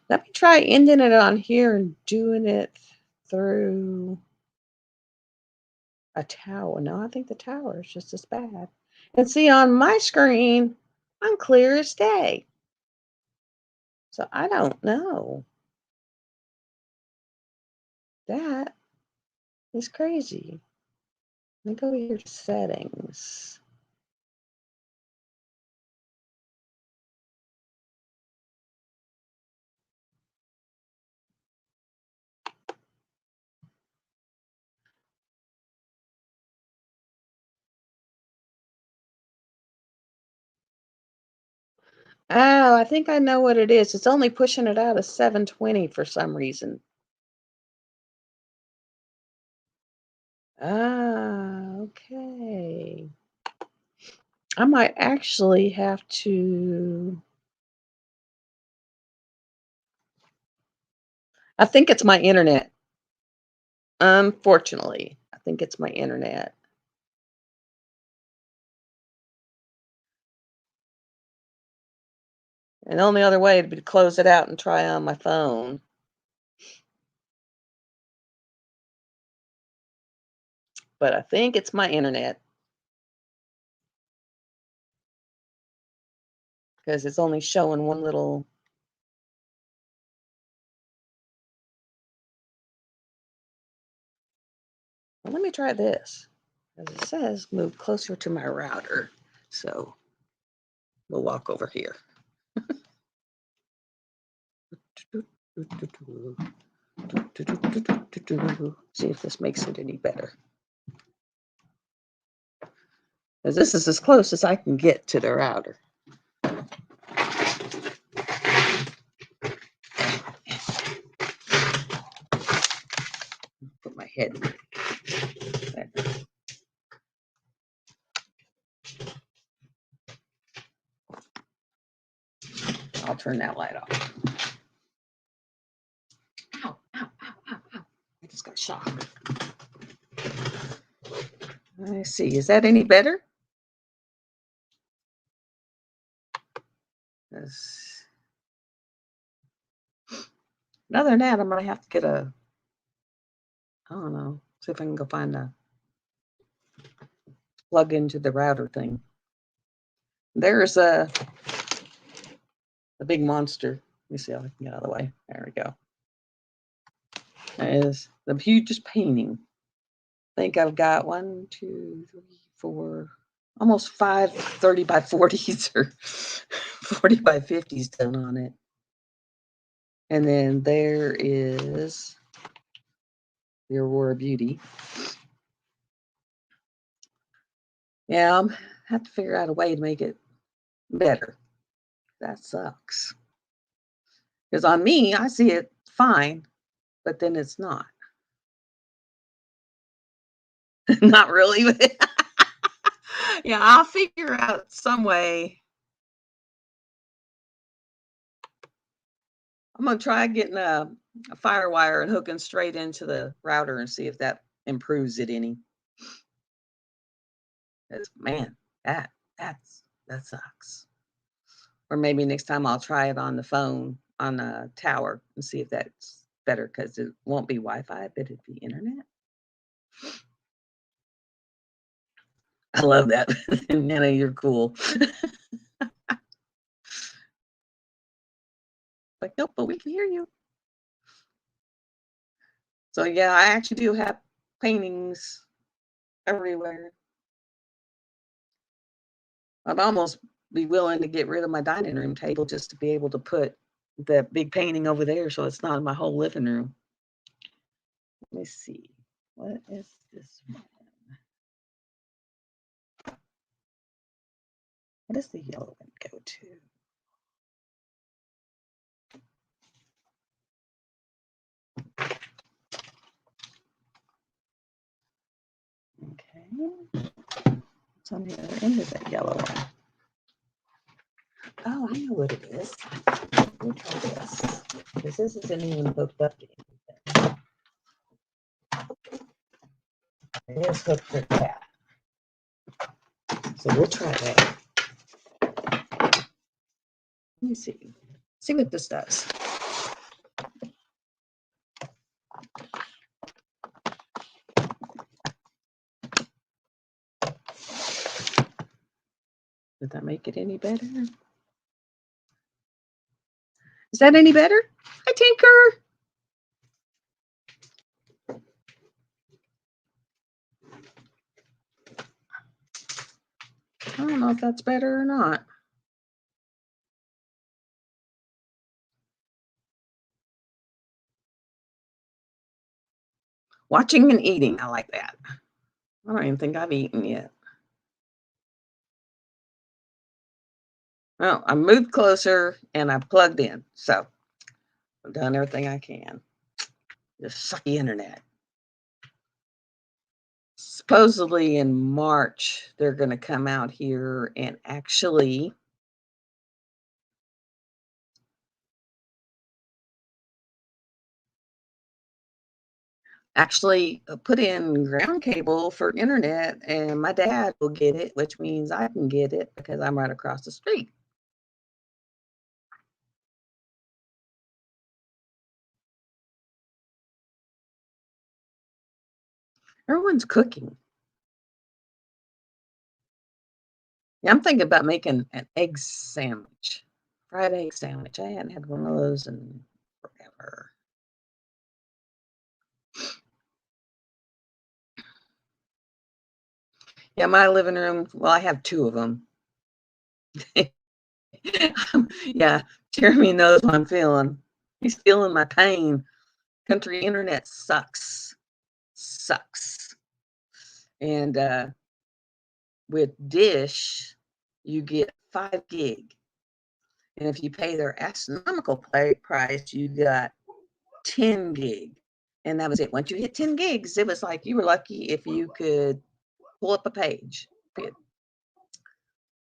Let me try ending it on here and doing it through a tower. No, I think the tower is just as bad. And see, on my screen, I'm clear as day. So I don't know. That is crazy. Let me go here to settings. Oh, I think I know what it is. It's only pushing it out of 720 for some reason. Ah, okay. I might actually have to. I think it's my internet. Unfortunately, I think it's my internet. And the only other way would be to close it out and try on my phone. But I think it's my internet because it's only showing one little. Well, let me try this. As it says, move closer to my router. So we'll walk over here. See if this makes it any better. Because this is as close as I can get to the router. Put my head there. I'll turn that light off. Ow, ow, ow, ow, ow. I just got shocked. Let's see, is that any better? is. Other than that, I'm gonna have to get a, I don't know, see if I can go find a plug into the router thing. There's a big monster. Let me see how I can get out of the way. There we go. That is the hugest painting. I think I've got 1, 2, 3, 4, almost 5 30 by 40s or 40 by 50s done on it. And then there is the Aurora Beauty. Yeah, I'll have to figure out a way to make it better. That sucks. Because on me, I see it fine, but then it's not. Not really. Yeah, I'll figure out some way. I'm going to try getting a fire wire and hooking straight into the router and see if that improves it any. Man, that sucks. Or maybe next time I'll try it on the phone on a tower and see if that's better, because it won't be Wi-Fi, but it'd be internet. I love that. Nana, you're cool. Like, nope, but we can hear you. So yeah, I actually do have paintings everywhere. I'd almost be willing to get rid of my dining room table just to be able to put the big painting over there so it's not in my whole living room. Let me see. What is this one? What does the yellow one go to? Okay. It's on the other end of that yellow one. Oh, I know what it is. Let me try this. Because this isn't even hooked up to anything. It is hooked to that. So we'll try that. Let me see. See what this does. Did that make it any better? Is that any better? Hi, Tinker. I don't know if that's better or not. Watching and eating. I like that. I don't even think I've eaten yet. Well, I moved closer and I plugged in. So I've done everything I can. This sucky internet. Supposedly in March, they're going to come out here and actually put in ground cable for internet, and my dad will get it, which means I can get it because I'm right across the street. Everyone's cooking. Yeah, I'm thinking about making an egg sandwich, fried egg sandwich. I hadn't had one of those in forever. Yeah, my living room, well, I have 2 of them. Yeah, Jeremy knows what I'm feeling. He's feeling my pain. Country internet sucks. Sucks. And with Dish, you get 5 gig. And if you pay their astronomical price, you got 10 gig. And that was it. Once you hit 10 gigs, it was like you were lucky if you could pull up a page.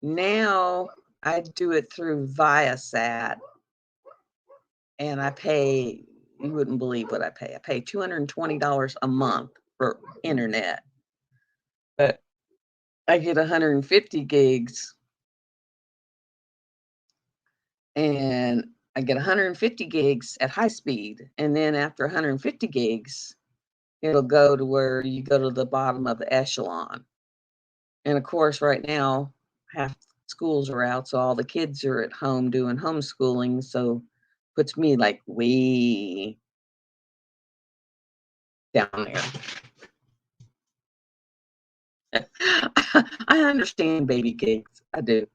Now I do it through Viasat, and I pay, you wouldn't believe what I pay. I pay $220 a month for internet, but I get 150 gigs and I get 150 gigs at high speed. And then after 150 gigs, it'll go to where you go to the bottom of the echelon. And of course, right now, half schools are out, so all the kids are at home doing homeschooling. So puts me like way down there. I understand baby gigs. I do.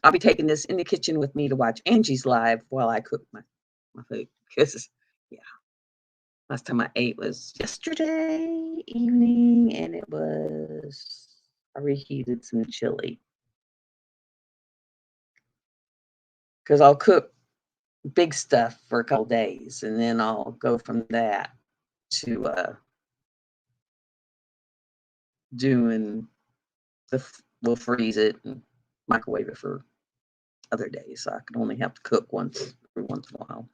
I'll be taking this in the kitchen with me to watch Angie's live while I cook my food. Because, yeah, last time I ate was yesterday evening, and I reheated some chili. Because I'll cook big stuff for a couple days, and then I'll go from that to doing we'll freeze it and microwave it for other days. So I can only have to cook every once in a while.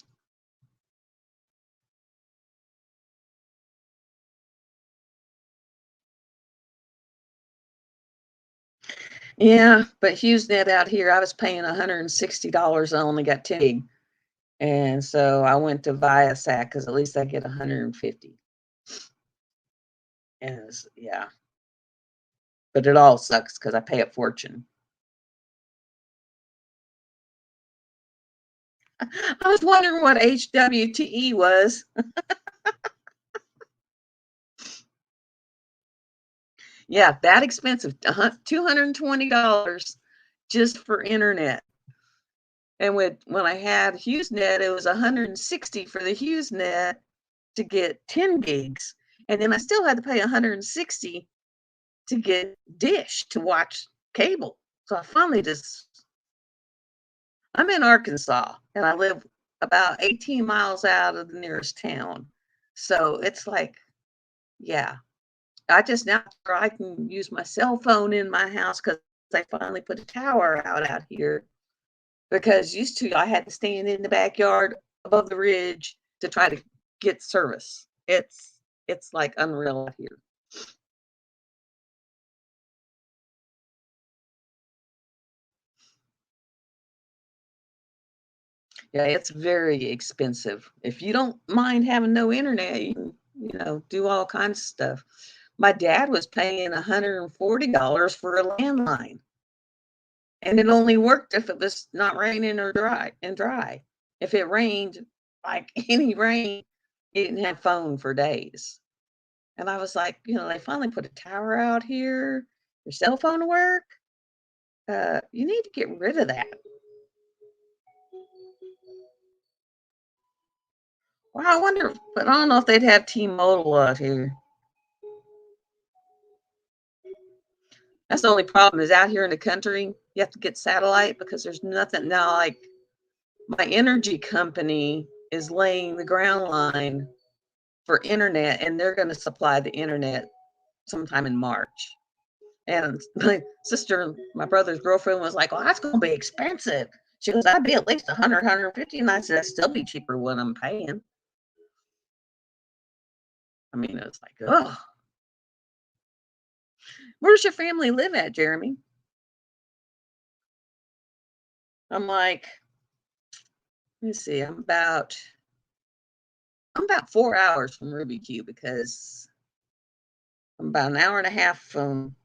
Yeah, but HughesNet out here, I was paying $160. I only got 10 gig. And so I went to Viasat because at least I get 150. And yeah, but it all sucks because I pay a fortune. I was wondering what HWTE was. Yeah, that expensive. $220 just for internet. And when I had HughesNet, it was 160 for the HughesNet to get 10 gigs. And then I still had to pay 160 to get Dish to watch cable. So I finally I'm in Arkansas and I live about 18 miles out of the nearest town. So it's like, yeah, I just now I can use my cell phone in my house because I finally put a tower out here. Because used to I had to stand in the backyard above the ridge to try to get service. It's like unreal out here. Yeah, it's very expensive. If you don't mind having no internet, you can, do all kinds of stuff. My dad was paying $140 for a landline, and it only worked if it was not raining or dry. If it rained, like any rain, he didn't have phone for days. And I was like, they finally put a tower out here. Your cell phone work? You need to get rid of that. Well, I wonder, but I don't know if they'd have T-Mobile out here. That's the only problem is out here in the country, you have to get satellite because there's nothing now. Like my energy company is laying the ground line for internet, and they're going to supply the internet sometime in March. And my brother's girlfriend was like, well, that's going to be expensive. She goes, that'd be at least 100, 150. And I said, that'd still be cheaper than I'm paying. I mean, it's like, oh, where's your family live at, Jeremy? I'm like, let me see, I'm about 4 hours from Ruby Q because I'm about an hour and a half from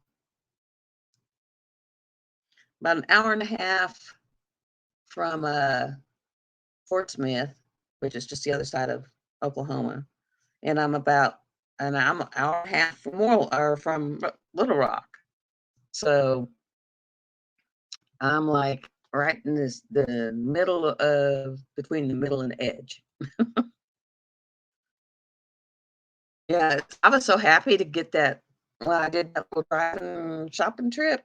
Fort Smith, which is just the other side of Oklahoma, and I'm an hour and a half from Little Rock. So I'm like right in the middle of between the middle and the edge. Yeah, I was so happy to get that when I did that little driving shopping trip.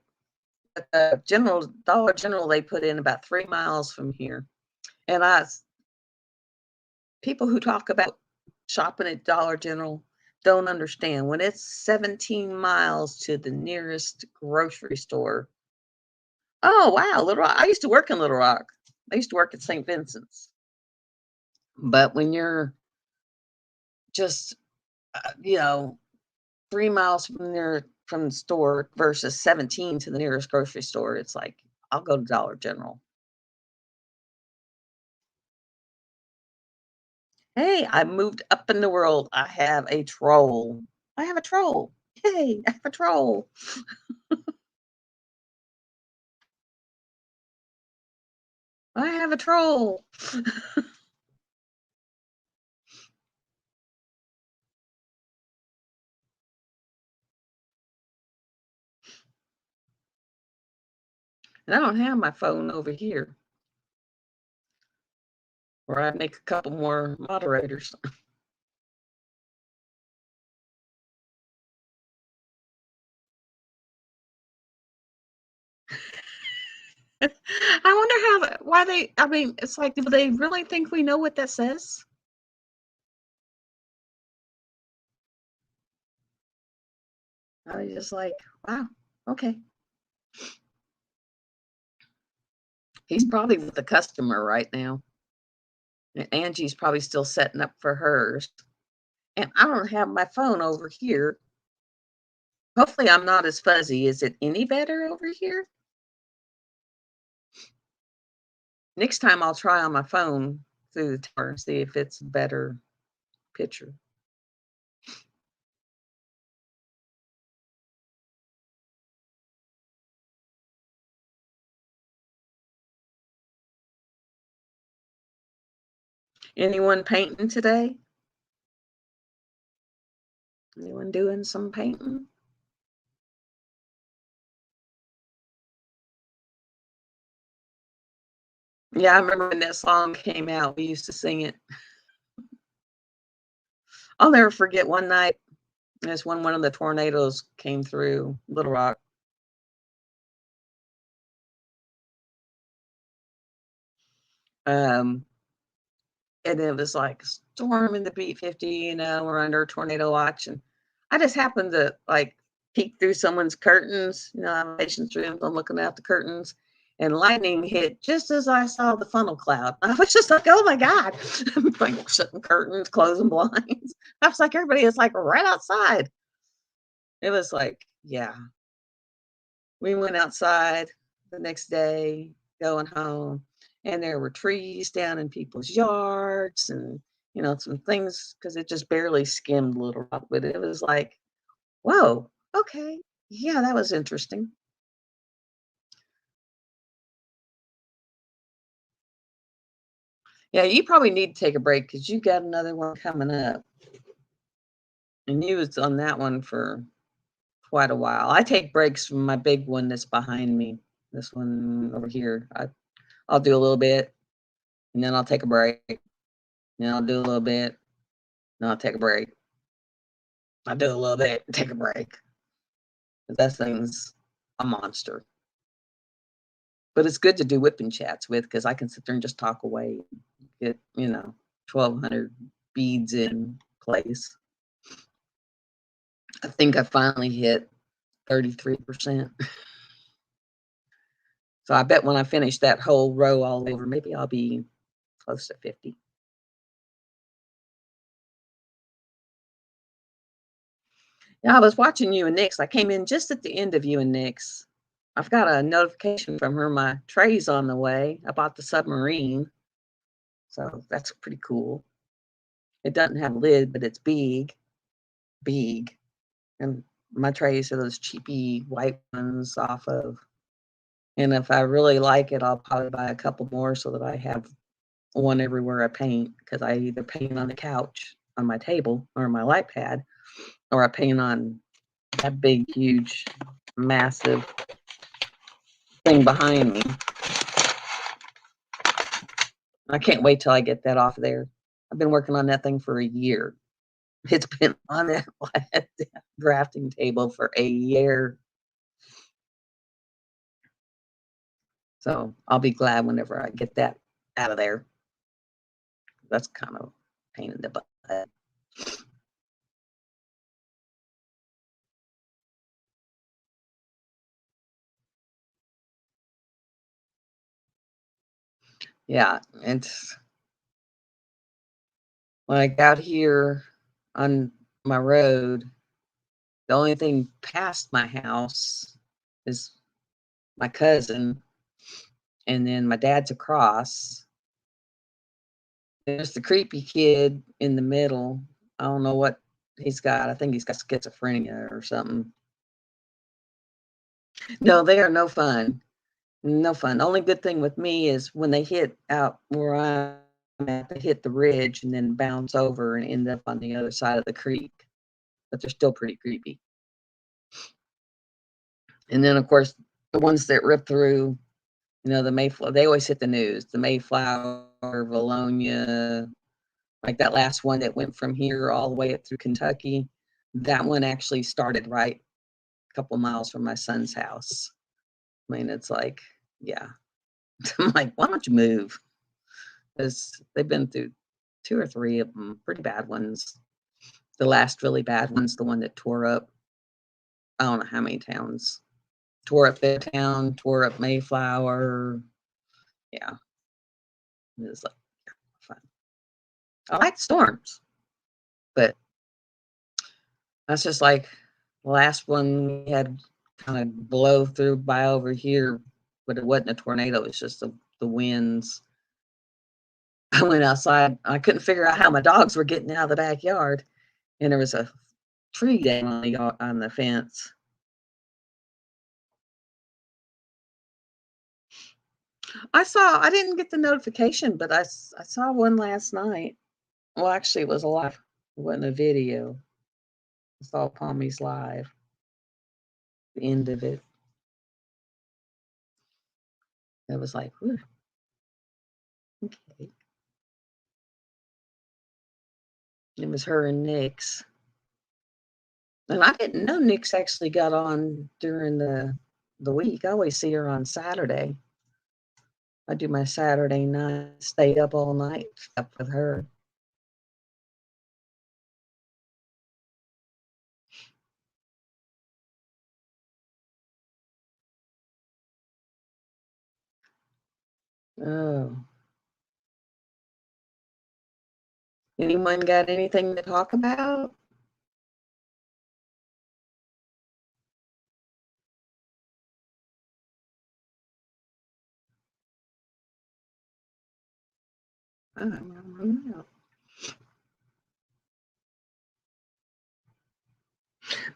At the Dollar General, they put in about 3 miles from here. And people who talk about shopping at Dollar General don't understand. When it's 17 miles to the nearest grocery store. Oh, wow, Little Rock. I used to work in Little Rock. I used to work at St. Vincent's. But when you're just, you know, 3 miles from the store versus 17 to the nearest grocery store, it's like, I'll go to Dollar General. Hey, I moved up in the world. I have a troll. I have a troll. Yay, I have a troll. I have a troll. And I don't have my phone over here, or I'd make a couple more moderators. I wonder why they, I mean, it's like, do they really think we know what that says? I was just like, wow, okay. He's probably with the customer right now. And Angie's probably still setting up for hers. And I don't have my phone over here. Hopefully, I'm not as fuzzy. Is it any better over here? Next time I'll try on my phone through the tower and see if it's a better picture. Anyone painting today? Anyone doing some painting? Yeah, I remember when that song came out, we used to sing it. I'll never forget one night, that's when one of the tornadoes came through Little Rock. Um, and it was like storm in the B-50, we're under tornado watch. And I just happened to like peek through someone's curtains, I'm in patient's room, I'm looking out the curtains, and lightning hit just as I saw the funnel cloud. I was just like, oh my God. I'm like shutting curtains, closing blinds. I was like, everybody is like right outside. It was like, yeah. We went outside the next day, going home, and there were trees down in people's yards and, some things because it just barely skimmed Little Rock, but it was like, whoa, okay. Yeah, that was interesting. Yeah, you probably need to take a break because you got another one coming up. And you was on that one for quite a while. I take breaks from my big one that's behind me. This one over here. I'll do a little bit and then I'll take a break. Then I'll do a little bit. Then I'll take a break. I'll do a little bit, take a break. That thing's a monster. But it's good to do whipping chats with because I can sit there and just talk away, get, 1,200 beads in place. I think I finally hit 33%. So I bet when I finish that whole row all over, maybe I'll be close to 50. Yeah, I was watching you and Nick's. I came in just at the end of you and Nick's. I've got a notification from her. My tray's on the way. I bought the submarine. So that's pretty cool. It doesn't have a lid, but it's big, big. And my trays are those cheapy white ones off of. And if I really like it, I'll probably buy a couple more so that I have one everywhere I paint because I either paint on the couch, on my table, or my light pad, or I paint on that big, huge, massive thing behind me. I can't wait till I get that off there. I've been working on that thing for a year. It's been on that drafting table for a year. So I'll be glad whenever I get that out of there. That's kind of a pain in the butt. Yeah, and when I got here on my road, the only thing past my house is my cousin, and then my dad's across. There's the creepy kid in the middle. I don't know what he's got. I think he's got schizophrenia or something. No, they are no fun. No fun. The only good thing with me is when they hit out where I'm at, they hit the ridge and then bounce over and end up on the other side of the creek. But they're still pretty creepy. And then, of course, the ones that rip through, the Mayflower, they always hit the news. The Mayflower, Valonia, like that last one that went from here all the way up through Kentucky. That one actually started right a couple miles from my son's house. I mean, it's like, yeah. I'm like, why don't you move? Because they've been through two or three of them, pretty bad ones. The last really bad one's the one that tore up, I don't know how many towns. Tore up their town, tore up Mayflower. Yeah, it was like fun. I like storms, but that's just like the last one we had kind of blow through by over here, but it wasn't a tornado. It was just the winds. I went outside. I couldn't figure out how my dogs were getting out of the backyard, and there was a tree down on the fence. I didn't get the notification, but I saw one last night. Well, actually, it was a live. It wasn't a video. I saw Palmy's live. The end of it. It was like, whew, okay. It was her and Nick's. And I didn't know Nick's actually got on during the week. I always see her on Saturday. I do my Saturday night, stayed up all night stuff with her. Oh. Anyone got anything to talk about? I don't know.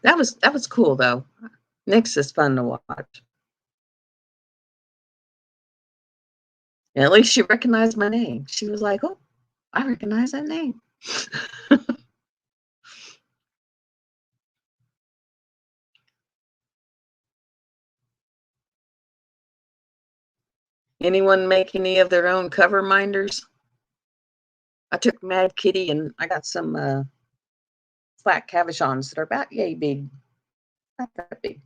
That was cool though. Nick's is fun to watch. And at least she recognized my name. She was like, "Oh, I recognize that name." Anyone make any of their own cover minders? I took Mad Kitty and I got some flat cabochons that are about yay big, not that big.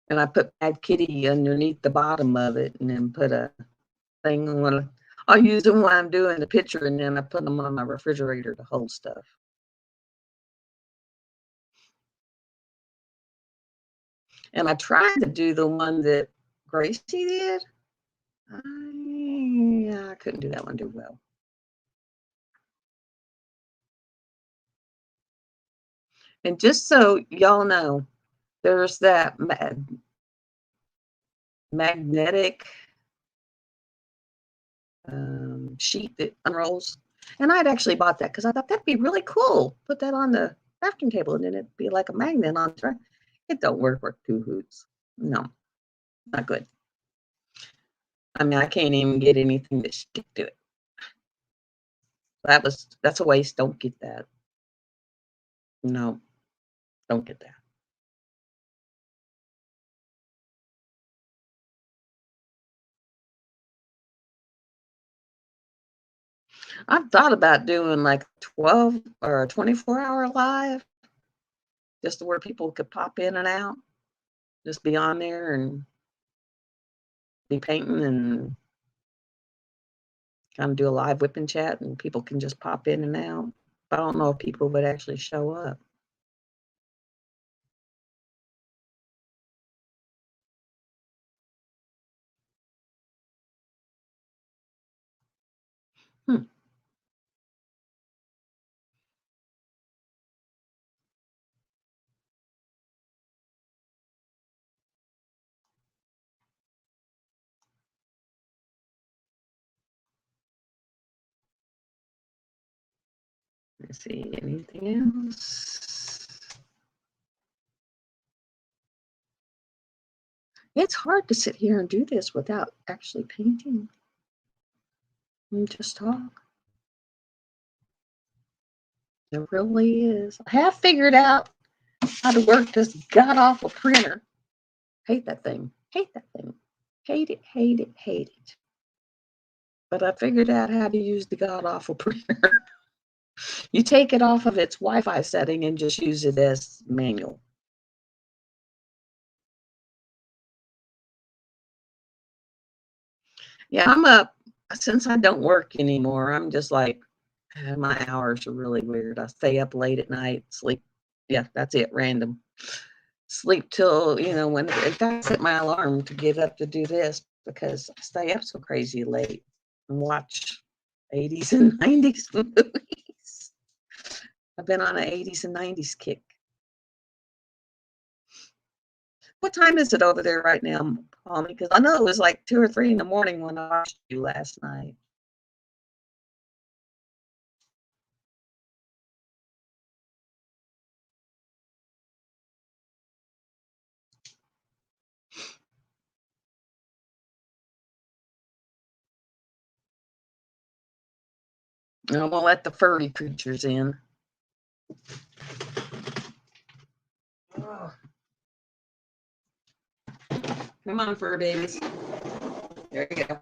And I put Mad Kitty underneath the bottom of it and then put a thing on. I'll use them when I'm doing the picture and then I put them on my refrigerator to hold stuff. And I tried to do the one that Gracie did. I couldn't do that one too well. And just so y'all know, there's that magnetic sheet that unrolls. And I'd actually bought that because I thought that'd be really cool. Put that on the crafting table and then it'd be like a magnet on it. It don't work worth two hoots. No, not good. I mean, I can't even get anything to stick to it. That's a waste. Don't get that. No, don't get that. I've thought about doing like 12 or a 24-hour live just where people could pop in and out, just be on there and be painting and kind of do a live whipping chat and people can just pop in and out. But I don't know if people would actually show up. Hmm. Let's see, anything else? It's hard to sit here and do this without actually painting and just talk. It really is. I have figured out how to work this god awful printer. Hate that thing. Hate that thing. Hate it, hate it, hate it. But I figured out how to use the god awful printer. You take it off of its Wi-Fi setting and just use it as manual. Yeah, I'm up. Since I don't work anymore, I'm just like, my hours are really weird. I stay up late at night, sleep. Yeah, that's it, random. Sleep till, when in fact, I set my alarm to get up to do this because I stay up so crazy late and watch 80s and 90s movies. I've been on an 80s and 90s kick. What time is it over there right now, Palmy? Because I know it was like 2 or 3 in the morning when I watched you last night. I'm gonna let the furry creatures in. Oh. Come on, fur babies. There you go.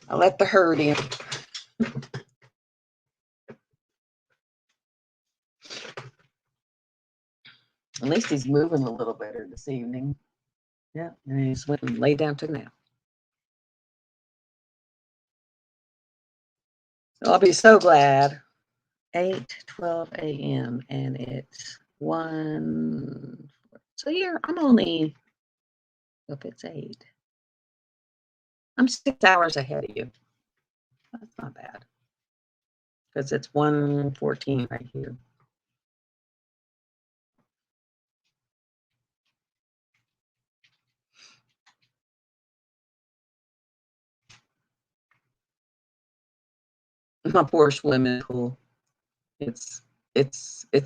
I'll let the herd in. At least he's moving a little better this evening. Yeah, and he's went and laid down to now. So I'll be so glad. 8:12 a.m. and it's 1. So I'm only, if it's 8, I'm 6 hours ahead of you. That's not bad because it's 1:14 right here. My poor swimming pool. It's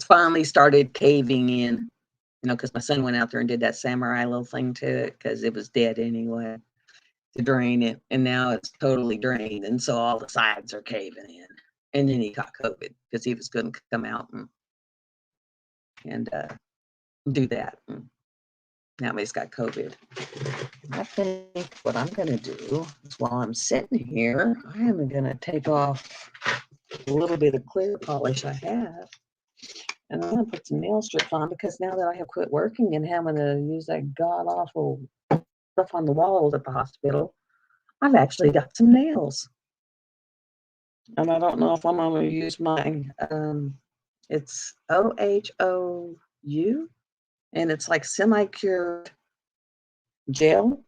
finally started caving in, because my son went out there and did that samurai little thing to it because it was dead anyway to drain it, and now it's totally drained, and so all the sides are caving in. And then he caught COVID because he was going to come out and do that. And now he's got COVID. I think what I'm going to do is while I'm sitting here, I am going to take off a little bit of clear polish I have. And I'm going to put some nail strips on because now that I have quit working and having to use that god-awful stuff on the walls at the hospital, I've actually got some nails. And I don't know if I'm going to use mine. It's OHOU, and it's like semi-cured gel.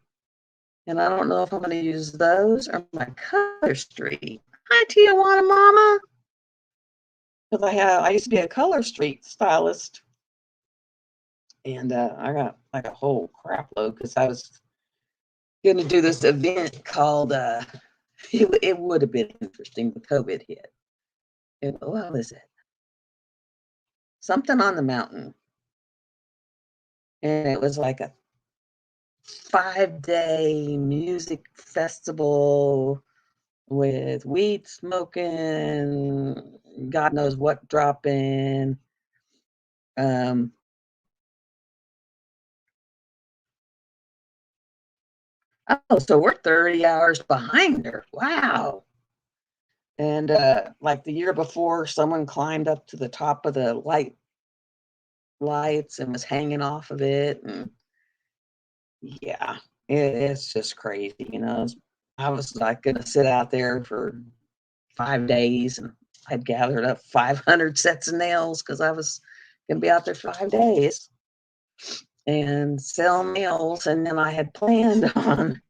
And I don't know if I'm going to use those or my Color Street. Hi, Tijuana Mama. Because I used to be a Color Street stylist. And I got like a whole crap load because I was going to do this event called, it would have been interesting, but COVID hit. And what was it? Something on the mountain. And it was like a 5-day music festival with weed smoking, God knows what dropping. Oh, so we're 30 hours behind her. Wow. And like the year before, someone climbed up to the top of the lights and was hanging off of it. And yeah, it's just crazy. I was like going to sit out there for 5 days, and I'd gathered up 500 sets of nails because I was going to be out there 5 days and sell nails. And then I had planned on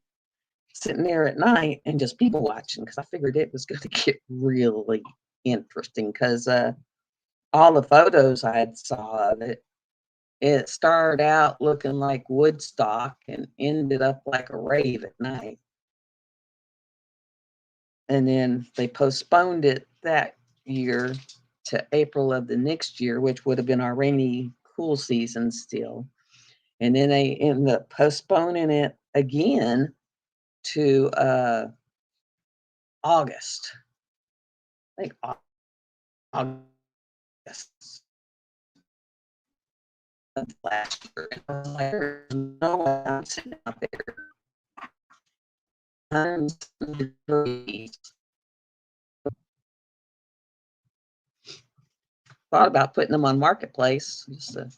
sitting there at night and just people watching because I figured it was going to get really interesting because all the photos I had saw of it started out looking like Woodstock and ended up like a rave at night. And then they postponed it that year to April of the next year, which would have been our rainy, cool season still. And then they ended up postponing it again to August. I think August of last year. And I was like, there's no way I'm sitting out there. 100 degrees. Thought about putting them on Marketplace just to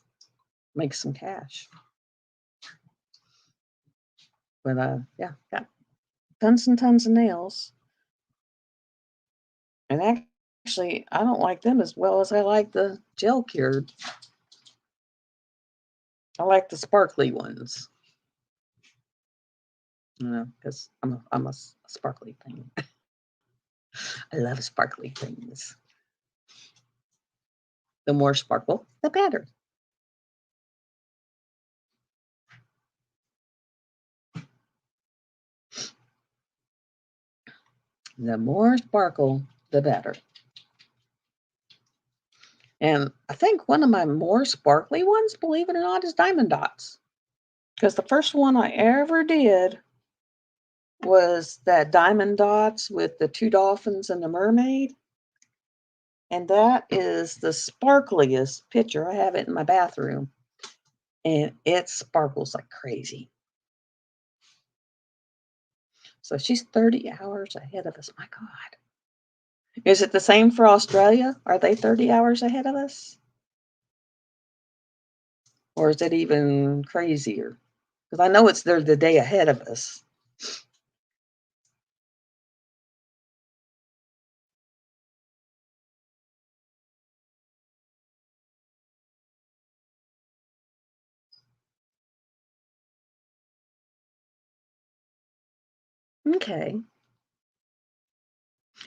make some cash. But yeah, got tons and tons of nails. And actually, I don't like them as well as I like the gel cured. I like the sparkly ones, because I'm a sparkly thing. I love sparkly things. The more sparkle, the better. The more sparkle, the better. And I think one of my more sparkly ones, believe it or not, is diamond dots. Because the first one I ever did was that diamond dots with the two dolphins and the mermaid. And that is the sparkliest picture. I have it in my bathroom. And it sparkles like crazy. So she's 30 hours ahead of us. My God. Is it the same for Australia? Are they 30 hours ahead of us? Or is it even crazier? Because I know they're the day ahead of us. Okay.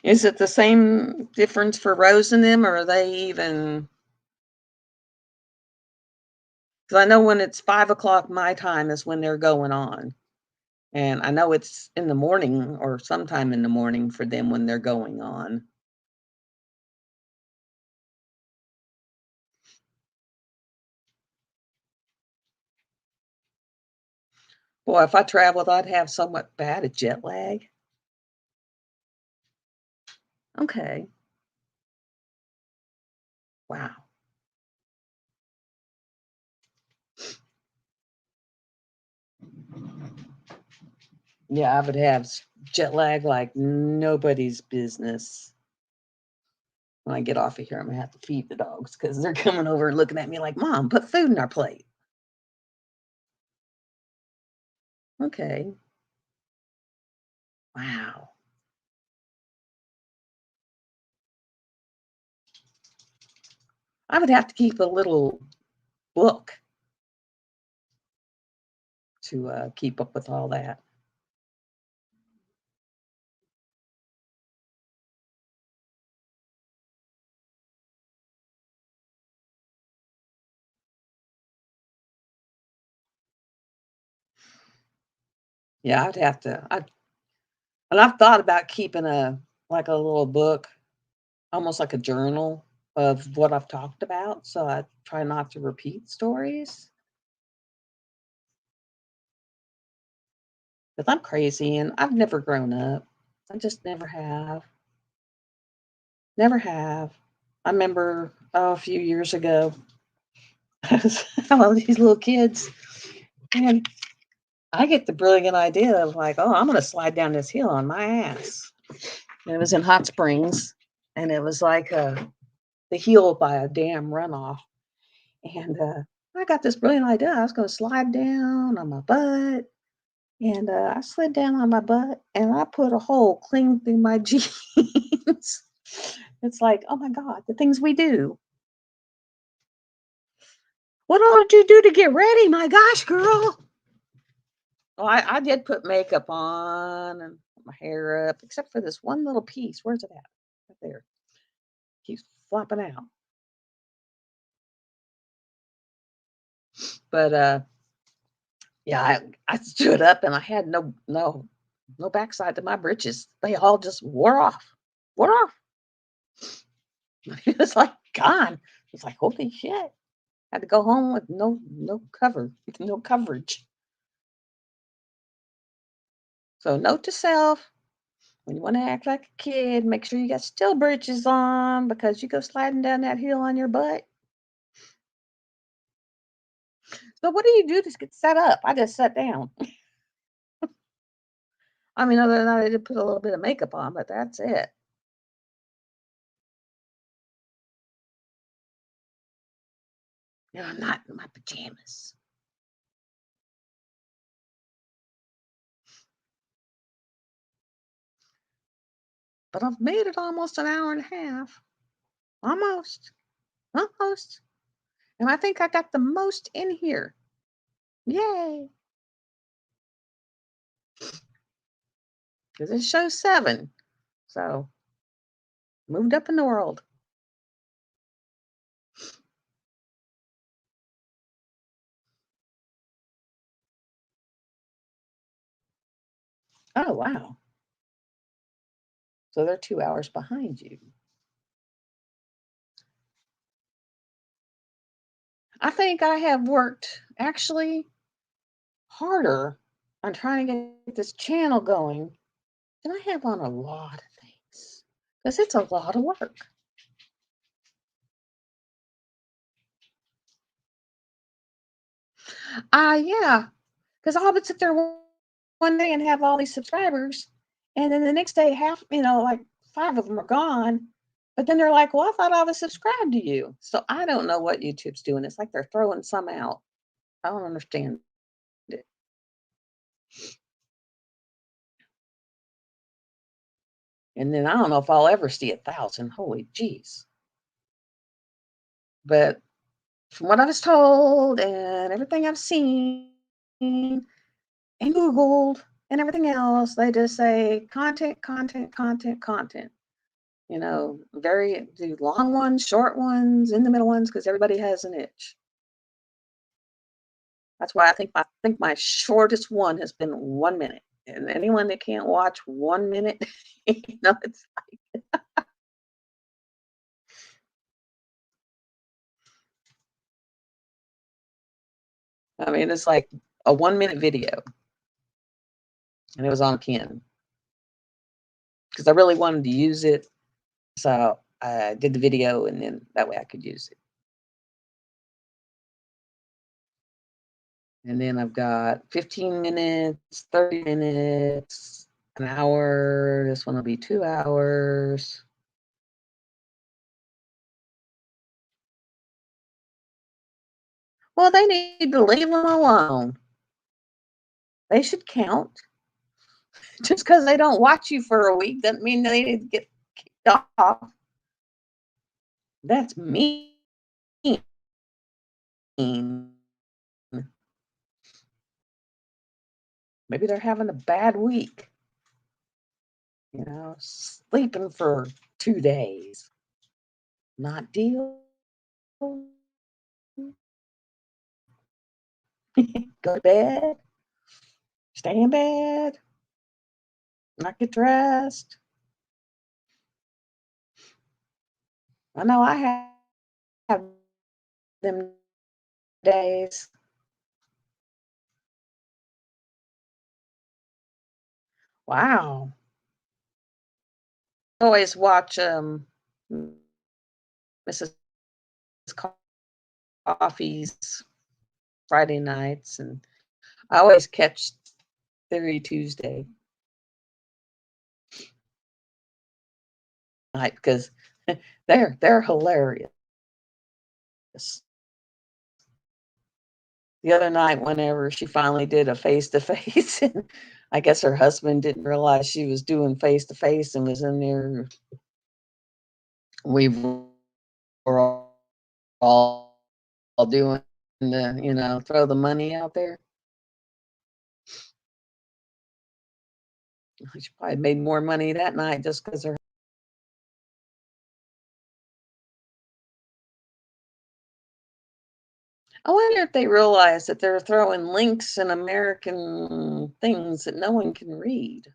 Is it the same difference for Rose and them, or are they even? Because I know when it's 5 o'clock my time is when they're going on. And I know it's in the morning or sometime in the morning for them when they're going on. Boy, if I traveled, I'd have somewhat bad a jet lag. Okay. Wow. Yeah, I would have jet lag like nobody's business. When I get off of here, I'm gonna have to feed the dogs because they're coming over and looking at me like, Mom, put food in our plate. Okay. Wow. I would have to keep a little book to keep up with all that. Yeah, I'd have to. And I've thought about keeping a little book, almost like a journal of what I've talked about, so I try not to repeat stories. Because I'm crazy and I've never grown up. I just never have. Never have. I remember a few years ago, these little kids, and I get the brilliant idea of like, oh, I'm going to slide down this hill on my ass. And it was in Hot Springs, and it was like the hill by a dam runoff. And I got this brilliant idea. I was going to slide down on my butt. And I slid down on my butt and I put a hole clean through my jeans. It's like, oh my God, the things we do. What all did you do to get ready? My gosh, girl. Well, I did put makeup on and put my hair up, except for this one little piece. Where's it at? Right there. Keeps flopping out. But yeah, I stood up and I had no No backside to my britches. They all just wore off. Wore off. It was like gone. It's like, holy shit. Had to go home with no cover, no coverage. So note to self, when you want to act like a kid, make sure you got still britches on because you go sliding down that hill on your butt. So what do you do to get set up? I just sat down. I mean, other than that, I did put a little bit of makeup on, but that's it. You know, I'm not in my pajamas. But I've made it almost an hour and a half. Almost. Almost. And I think I got the most in here. Yay. Because it shows 7. So moved up in the world. Oh, wow. So they're 2 hours behind you. I think I have worked actually harder on trying to get this channel going than I have on a lot of things. Because it's a lot of work. Yeah. Because I would sit there one day and have all these subscribers, and then the next day, half, like 5 of them are gone. But then they're like, well, I thought I was subscribed to you. So I don't know what YouTube's doing. It's like they're throwing some out. I don't understand it. And then I don't know if I'll ever see 1,000. Holy jeez. But from what I was told and everything I've seen and Googled and everything else, they just say content, content, content, content. Do long ones, short ones, in the middle ones, because everybody has an itch. That's why I think my shortest one has been 1 minute. And anyone that can't watch 1 minute, it's it's like a 1 minute video, and it was on Ken because I really wanted to use it, so I did the video, and then that way I could use it. And then I've got 15 minutes, 30 minutes, an hour. This one will be 2 hours. Well, they need to leave them alone. They should count. Just because they don't watch you for a week doesn't mean they need to get kicked off. That's mean. Maybe they're having a bad week. Sleeping for 2 days. Not deal. Go to bed. Stay in bed. Not get dressed. I know I have them days. Wow. I always watch Mrs. Coffee's Friday nights, and I always catch Theory Tuesday night because they're hilarious. The other night, whenever she finally did a face to face, and I guess her husband didn't realize she was doing face to face and was in there. We were all doing the throw the money out there. She probably made more money that night just because her. I wonder if they realize that they're throwing links in American things that no one can read.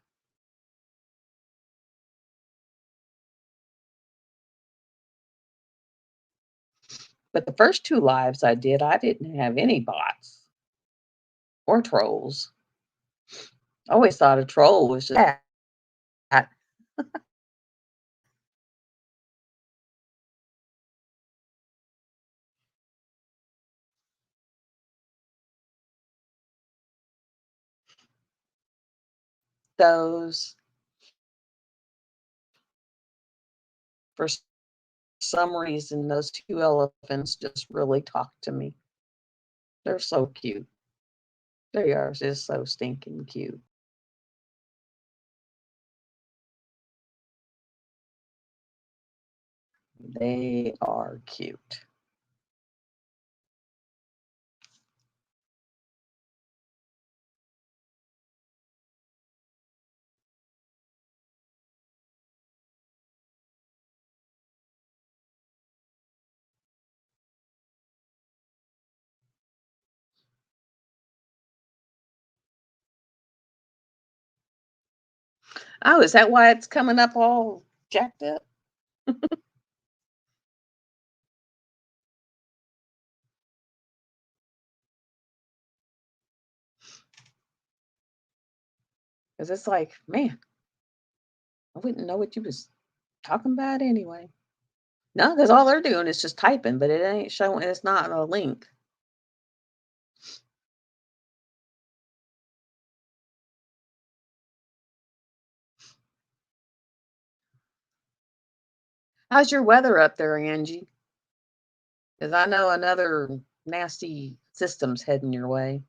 But the first 2 lives I did, I didn't have any bots or trolls. I always thought a troll was just that. Those, for some reason, those 2 elephants just really talk to me. They're so cute. They are just so stinking cute. They are cute. Oh, is that why it's coming up all jacked up? 'Cause it's like, man, I wouldn't know what you was talking about anyway. No, because all they're doing is just typing, but it ain't showing, it's not a link. How's your weather up there, Angie? Because I know another nasty system's heading your way.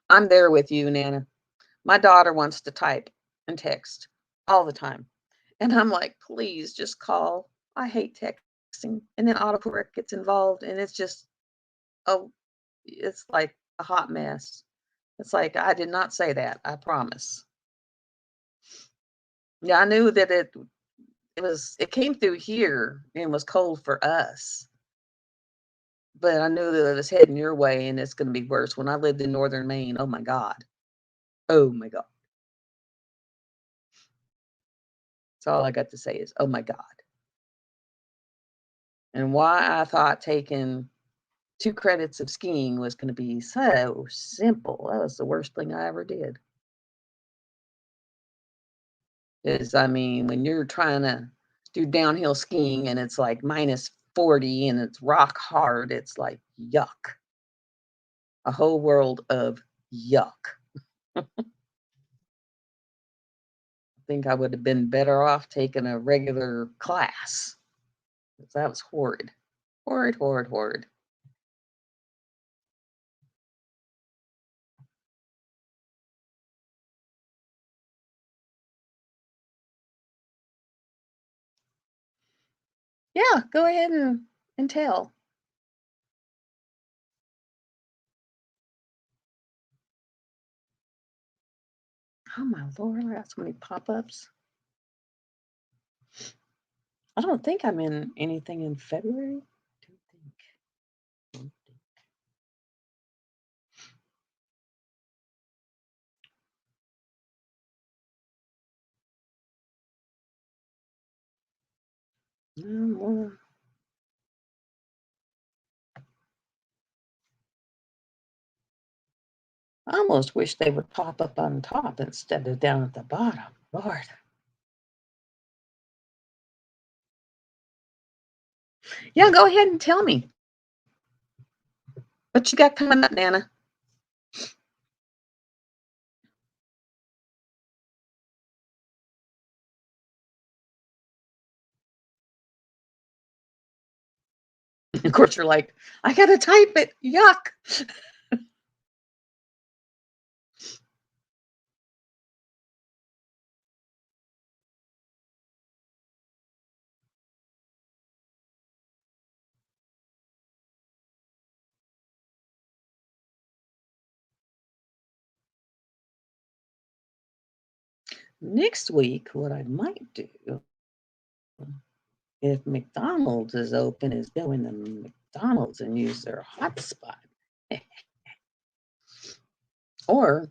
I'm there with you, Nana. My daughter wants to type and text all the time. And I'm like, please just call. I hate texting. And then autocorrect gets involved and it's just, oh, it's like a hot mess. It's like, I did not say that, I promise. Yeah, I knew that it came through here and was cold for us. But I knew that it was heading your way and it's gonna be worse. When I lived in northern Maine, oh my God. Oh my God. That's all I got to say is, oh my God. And why I thought taking 2 credits of skiing was gonna be so simple. That was the worst thing I ever did. Is, I mean, when you're trying to do downhill skiing and it's like -40 and it's rock hard, it's like, yuck. A whole world of yuck. I think I would have been better off taking a regular class. 'Cause that was horrid. Horrid, horrid, horrid. Yeah, go ahead and tell. Oh my lord, I got so many pop-ups. I don't think I'm in anything in February. Don't think. Don't think. No more. I almost wish they would pop up on top instead of down at the bottom. Lord. Yeah, go ahead and tell me what you got coming up, Nana. Of course, you're like, I gotta type it. Yuck. Next week, what I might do, if McDonald's is open, is go into McDonald's and use their hotspot. Or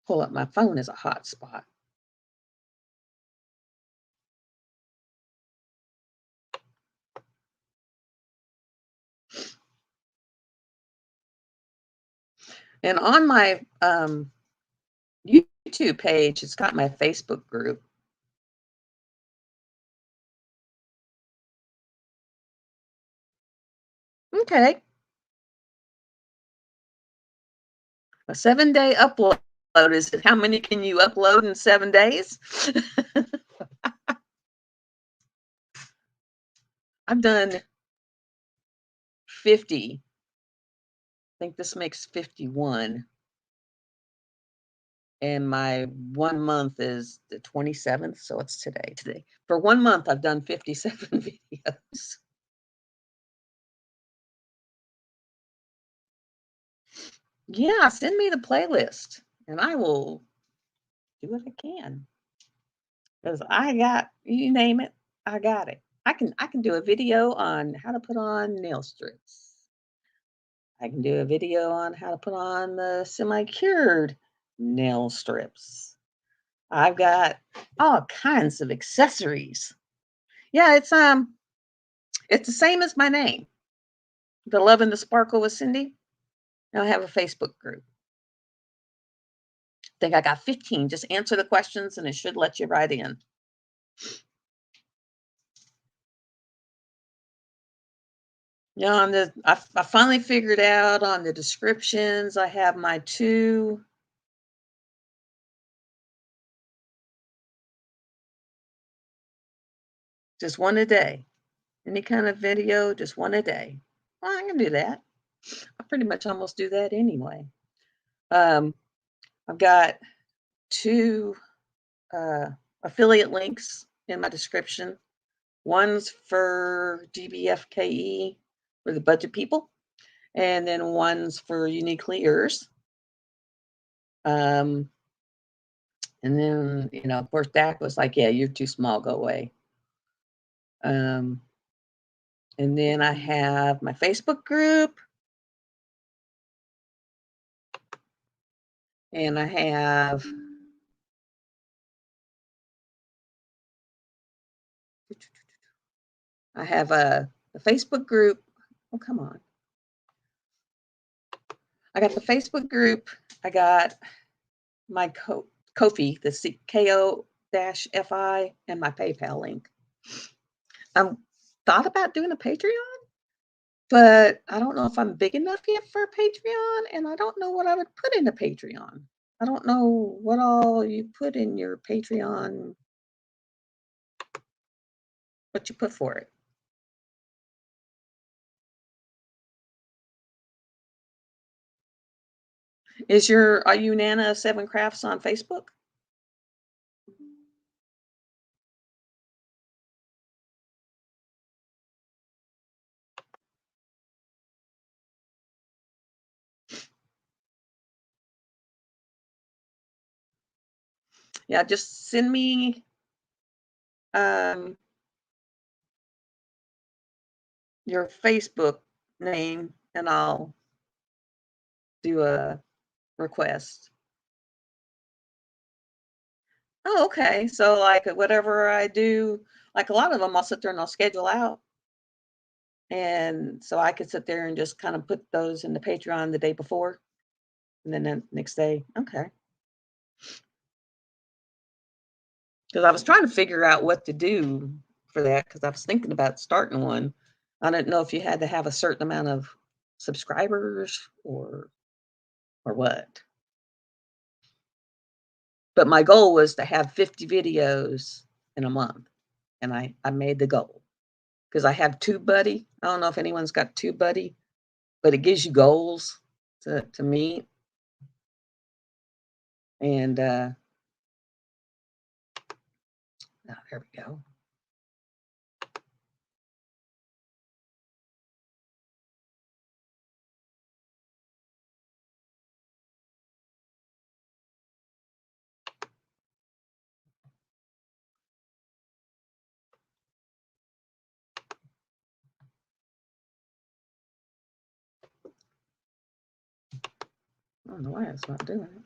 pull up my phone as a hotspot. And on my YouTube page, it's got my Facebook group. Okay. A 7-day upload. Is it how many can you upload in 7 days? I've done 50. I think this makes 51. And my 1 month is the 27th, so it's today. For 1 month, I've done 57 videos. Yeah, send me the playlist, and I will do what I can. Because I got, you name it, I got it. I can do a video on how to put on nail strips. I can do a video on how to put on the semi-cured nail strips. I've got all kinds of accessories. Yeah, it's the same as my name. The Love and the Sparkle with Cindy. I have a Facebook group. I think I got 15. Just answer the questions and it should let you right in. Yeah, on the I finally figured out on the descriptions, I have my 2 just 1 a day. Any kind of video, just 1 a day. Well, I can do that. I pretty much almost do that anyway. I've got 2 affiliate links in my description. One's for GBFKE for the budget people, and then one's for Uniquely Yours. And then, of course, Dak was like, "Yeah, you're too small. Go away." And then I have my Facebook group, and I have a Facebook group. Oh, come on! I got the Facebook group. I got my Ko-fi, the KO-FI, and my PayPal link. I thought about doing a Patreon, but I don't know if I'm big enough yet for a Patreon, and I don't know what I would put in a Patreon. I don't know what all you put in your Patreon, what you put for it. Are you Nana of 7 Crafts on Facebook? Yeah, just send me your Facebook name and I'll do a request. Oh, okay. So like whatever I do, like a lot of them I'll sit there and I'll schedule out. And so I could sit there and just kind of put those in the Patreon the day before and then the next day. Okay. Because I was trying to figure out what to do for that because I was thinking about starting one. I didn't know if you had to have a certain amount of subscribers or what. But my goal was to have 50 videos in a month, and I made the goal because I have TubeBuddy. I don't know if anyone's got TubeBuddy, but it gives you goals to meet. And there we go. I don't know why it's not doing it.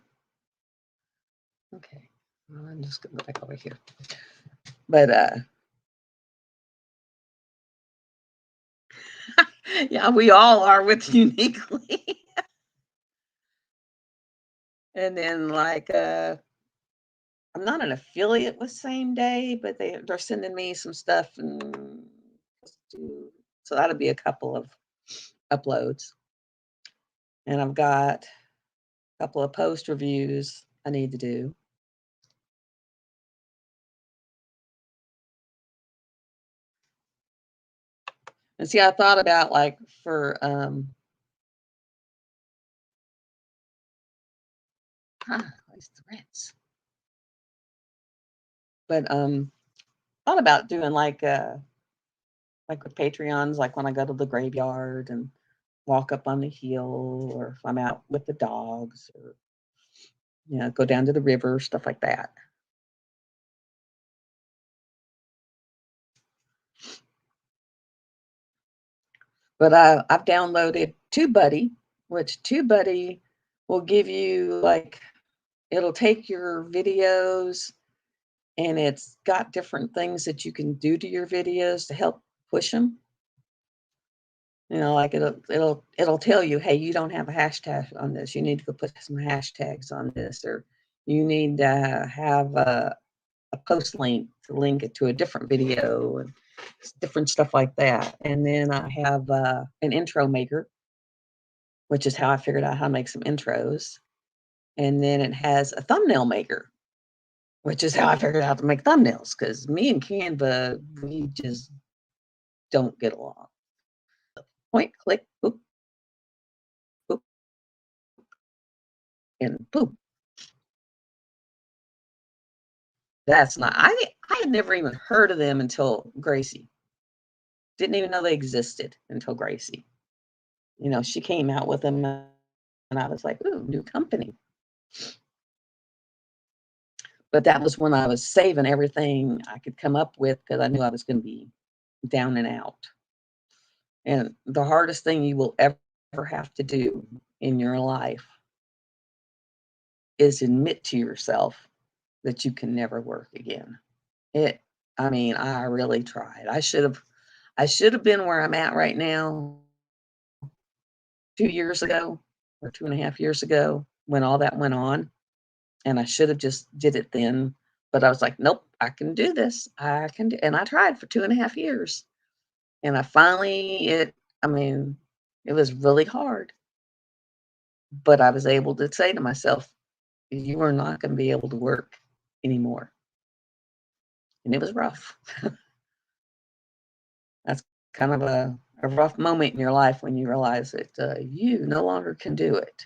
Okay, well, I'm just gonna go back over here. But yeah, we all are with Uniquely. And then like I'm not an affiliate with Same Day, but they're sending me some stuff and so that'll be a couple of uploads. And I've got a couple of post reviews I need to do. And see, I thought about like for these threats. But thought about doing like with Patreons, like when I go to the graveyard and walk up on the hill, or if I'm out with the dogs, or go down to the river, stuff like that. But I've downloaded TubeBuddy, which TubeBuddy will give you like it'll take your videos and it's got different things that you can do to your videos to help push them. Like it'll tell you, hey, you don't have a hashtag on this. You need to go put some hashtags on this, or you need to have a post link to link it to a different video and different stuff like that. And then I have an intro maker, which is how I figured out how to make some intros. And then it has a thumbnail maker, which is how I figured out to make thumbnails, because me and Canva, we just don't get along. Point, click, boop, boop, and boop. That's not, I had never even heard of them until Gracie. Didn't even know they existed until Gracie. She came out with them and I was like, ooh, new company. But that was when I was saving everything I could come up with, because I knew I was going to be down and out. And the hardest thing you will ever have to do in your life is admit to yourself that you can never work again. I really tried. I should have been where I'm at right now 2 years ago, or 2.5 years ago, when all that went on. And I should have just did it then. But I was like, nope, I can do this. I can do, and I tried for 2.5 years. And I finally, it was really hard. But I was able to say to myself, you are not going to be able to work anymore. And it was rough. That's kind of a rough moment in your life when you realize that you no longer can do it.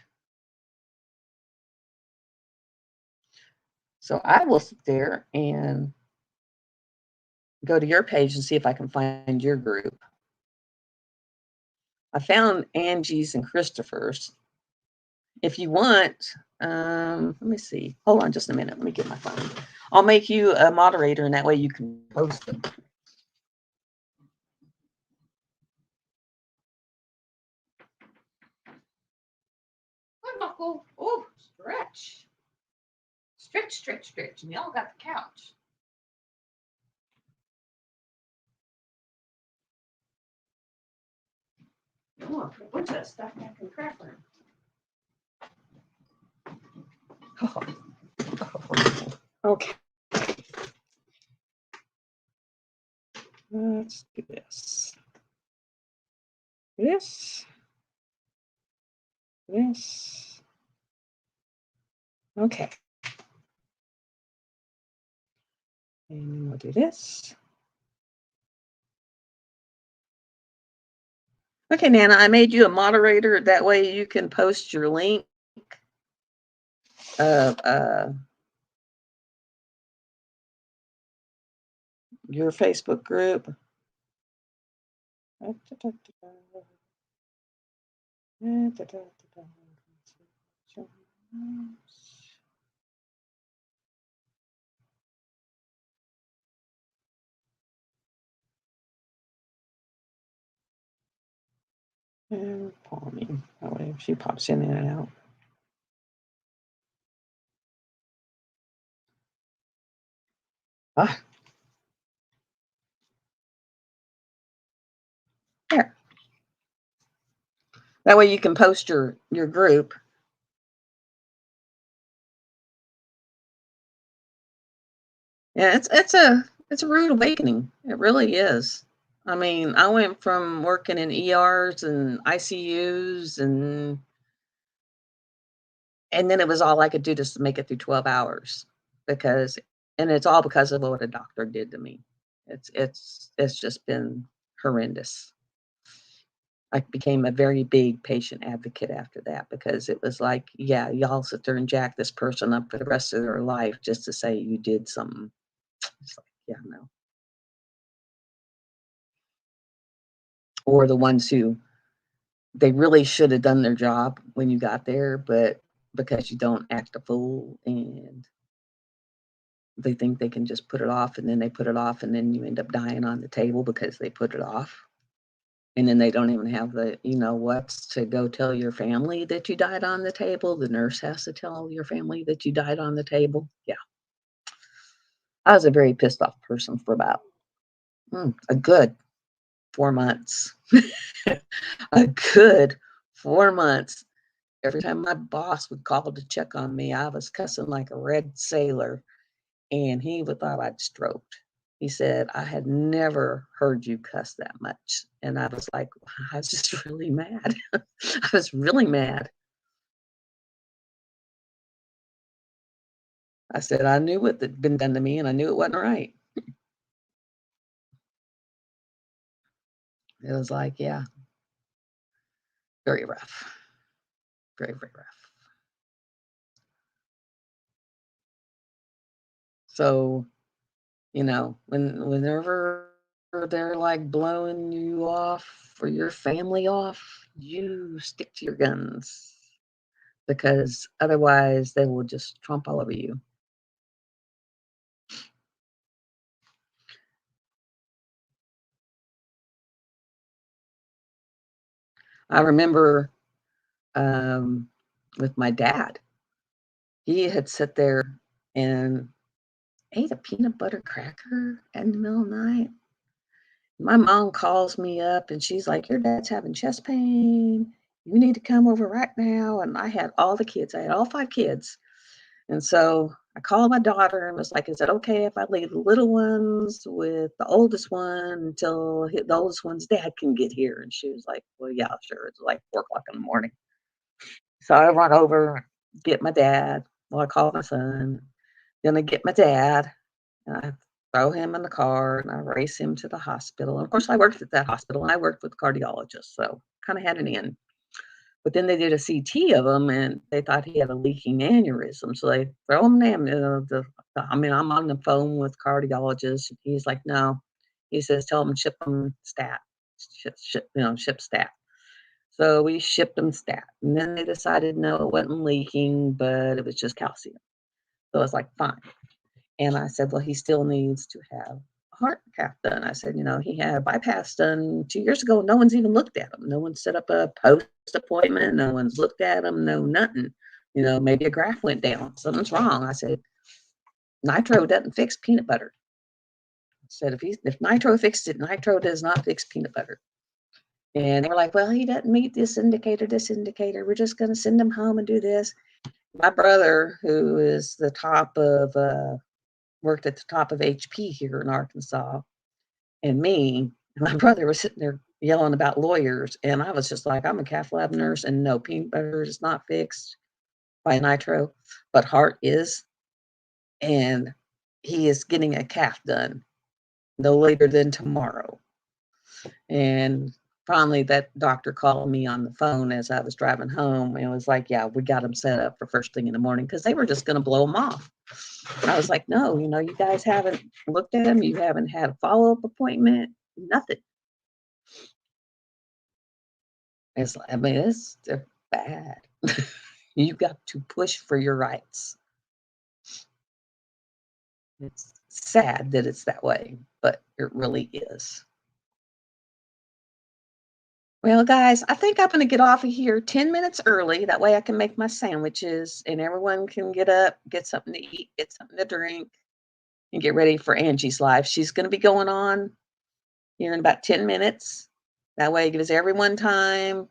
So I will sit there and go to your page and see if I can find your group. I found Angie's and Christopher's. If you want, let me see. Hold on just a minute. Let me get my phone. I'll make you a moderator, and that way you can post them. Come on, oh, stretch. Stretch, stretch, stretch. And y'all got the couch. Oh, a bunch of stuff back in the crap room. Okay. Let's do this. This. Okay. And we'll do this. Okay, Nana, I made you a moderator. That way you can post your link of your Facebook group. And Palmy. That way she pops in and out. Ah. There. That way you can post your group. Yeah, it's a rude awakening. It really is. I mean, I went from working in ERs and ICUs and then it was all I could do just to make it through 12 hours because and it's all because of what a doctor did to me. It's just been horrendous. I became a very big patient advocate after that because it was like, yeah, y'all sit there and jack this person up for the rest of their life just to say you did something. It's like, yeah, no. Or the ones who they really should have done their job when you got there, but because you don't act a fool and they think they can just put it off and then they put it off and then you end up dying on the table because they put it off. And then they don't even have the, what's to go tell your family that you died on the table. The nurse has to tell your family that you died on the table. Yeah. I was a very pissed off person for about a good 4 months. A good 4 months. Every time my boss would call to check on me, I was cussing like a red sailor, and he would thought I'd stroked. He said, I had never heard you cuss that much. And I was like, I was just really mad. I was really mad. I said, I knew what had been done to me and I knew it wasn't right. It was like, yeah, very rough. Very, very rough. So, whenever they're like blowing you off or your family off, you stick to your guns because otherwise they will just trump all over you. I remember um, with my dad, he had sit there and ate a peanut butter cracker in the middle of the night. My mom calls me up and she's like, your dad's having chest pain. You need to come over right now. And I had all the kids, I had all 5 kids. And so I called my daughter and was like, is it okay if I leave the little ones with the oldest one until the oldest one's dad can get here? And she was like, well, yeah, sure. It's like 4 o'clock in the morning. So I run over, get my dad. Well, I call my son. Then I get my dad and I throw him in the car and I race him to the hospital. And of course, I worked at that hospital and I worked with cardiologists, so kind of had an in. But then they did a CT of him and they thought he had a leaking aneurysm. So they throw him in, I mean, I'm on the phone with cardiologist. He's like, no. He says, tell him ship him stat, ship stat. So we shipped them stat. And then they decided, no, it wasn't leaking, but it was just calcium. So I was like, fine. And I said, well, he still needs to have a heart cath done. I said, he had a bypass done 2 years ago. No one's even looked at him. No one set up a post appointment. No one's looked at him. No, nothing. Maybe a graph went down. Something's wrong. I said, nitro doesn't fix peanut butter. I said, if nitro fixed it, nitro does not fix peanut butter. And they were like, well, he doesn't meet this indicator, this indicator. We're just going to send him home and do this. My brother, who is the top of worked at the top of HP here in Arkansas, and me, my brother was sitting there yelling about lawyers, and I was just like, I'm a cath lab nurse, and no, peanut butter is not fixed by nitro, but heart is, and he is getting a cath done no later than tomorrow. And finally, that doctor called me on the phone as I was driving home and was like, yeah, we got him set up for first thing in the morning because they were just going to blow him off. I was like, no, you guys haven't looked at him. You haven't had a follow-up appointment, nothing. I mean, they're bad. You got to push for your rights. It's sad that it's that way, but it really is. Well, guys, I think I'm going to get off of here 10 minutes early. That way I can make my sandwiches and everyone can get up, get something to eat, get something to drink, and get ready for Angie's live. She's going to be going on here in about 10 minutes. That way it gives everyone time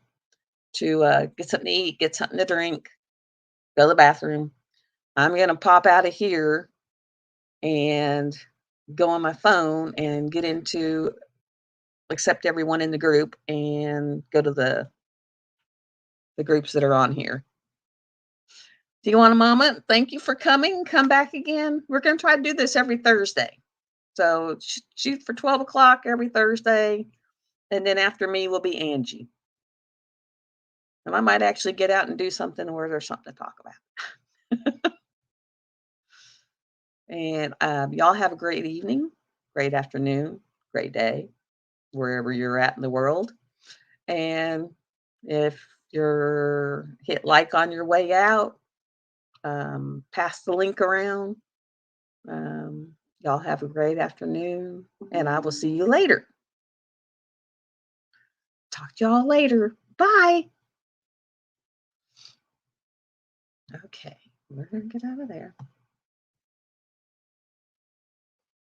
to get something to eat, get something to drink, go to the bathroom. I'm going to pop out of here and go on my phone and get into accept everyone in the group and go to the groups that are on here. Do you want a moment? Thank you for coming. Come back again. We're going to try to do this every Thursday. So shoot for 12 o'clock every Thursday. And then after me will be Angie. And I might actually get out and do something where there's something to talk about. And y'all have a great evening, great afternoon, great day, wherever you're at in the world. And if you're hit like on your way out, pass the link around. Y'all have a great afternoon, and I will see you later. Talk to y'all later. Bye. Okay, we're going to get out of there.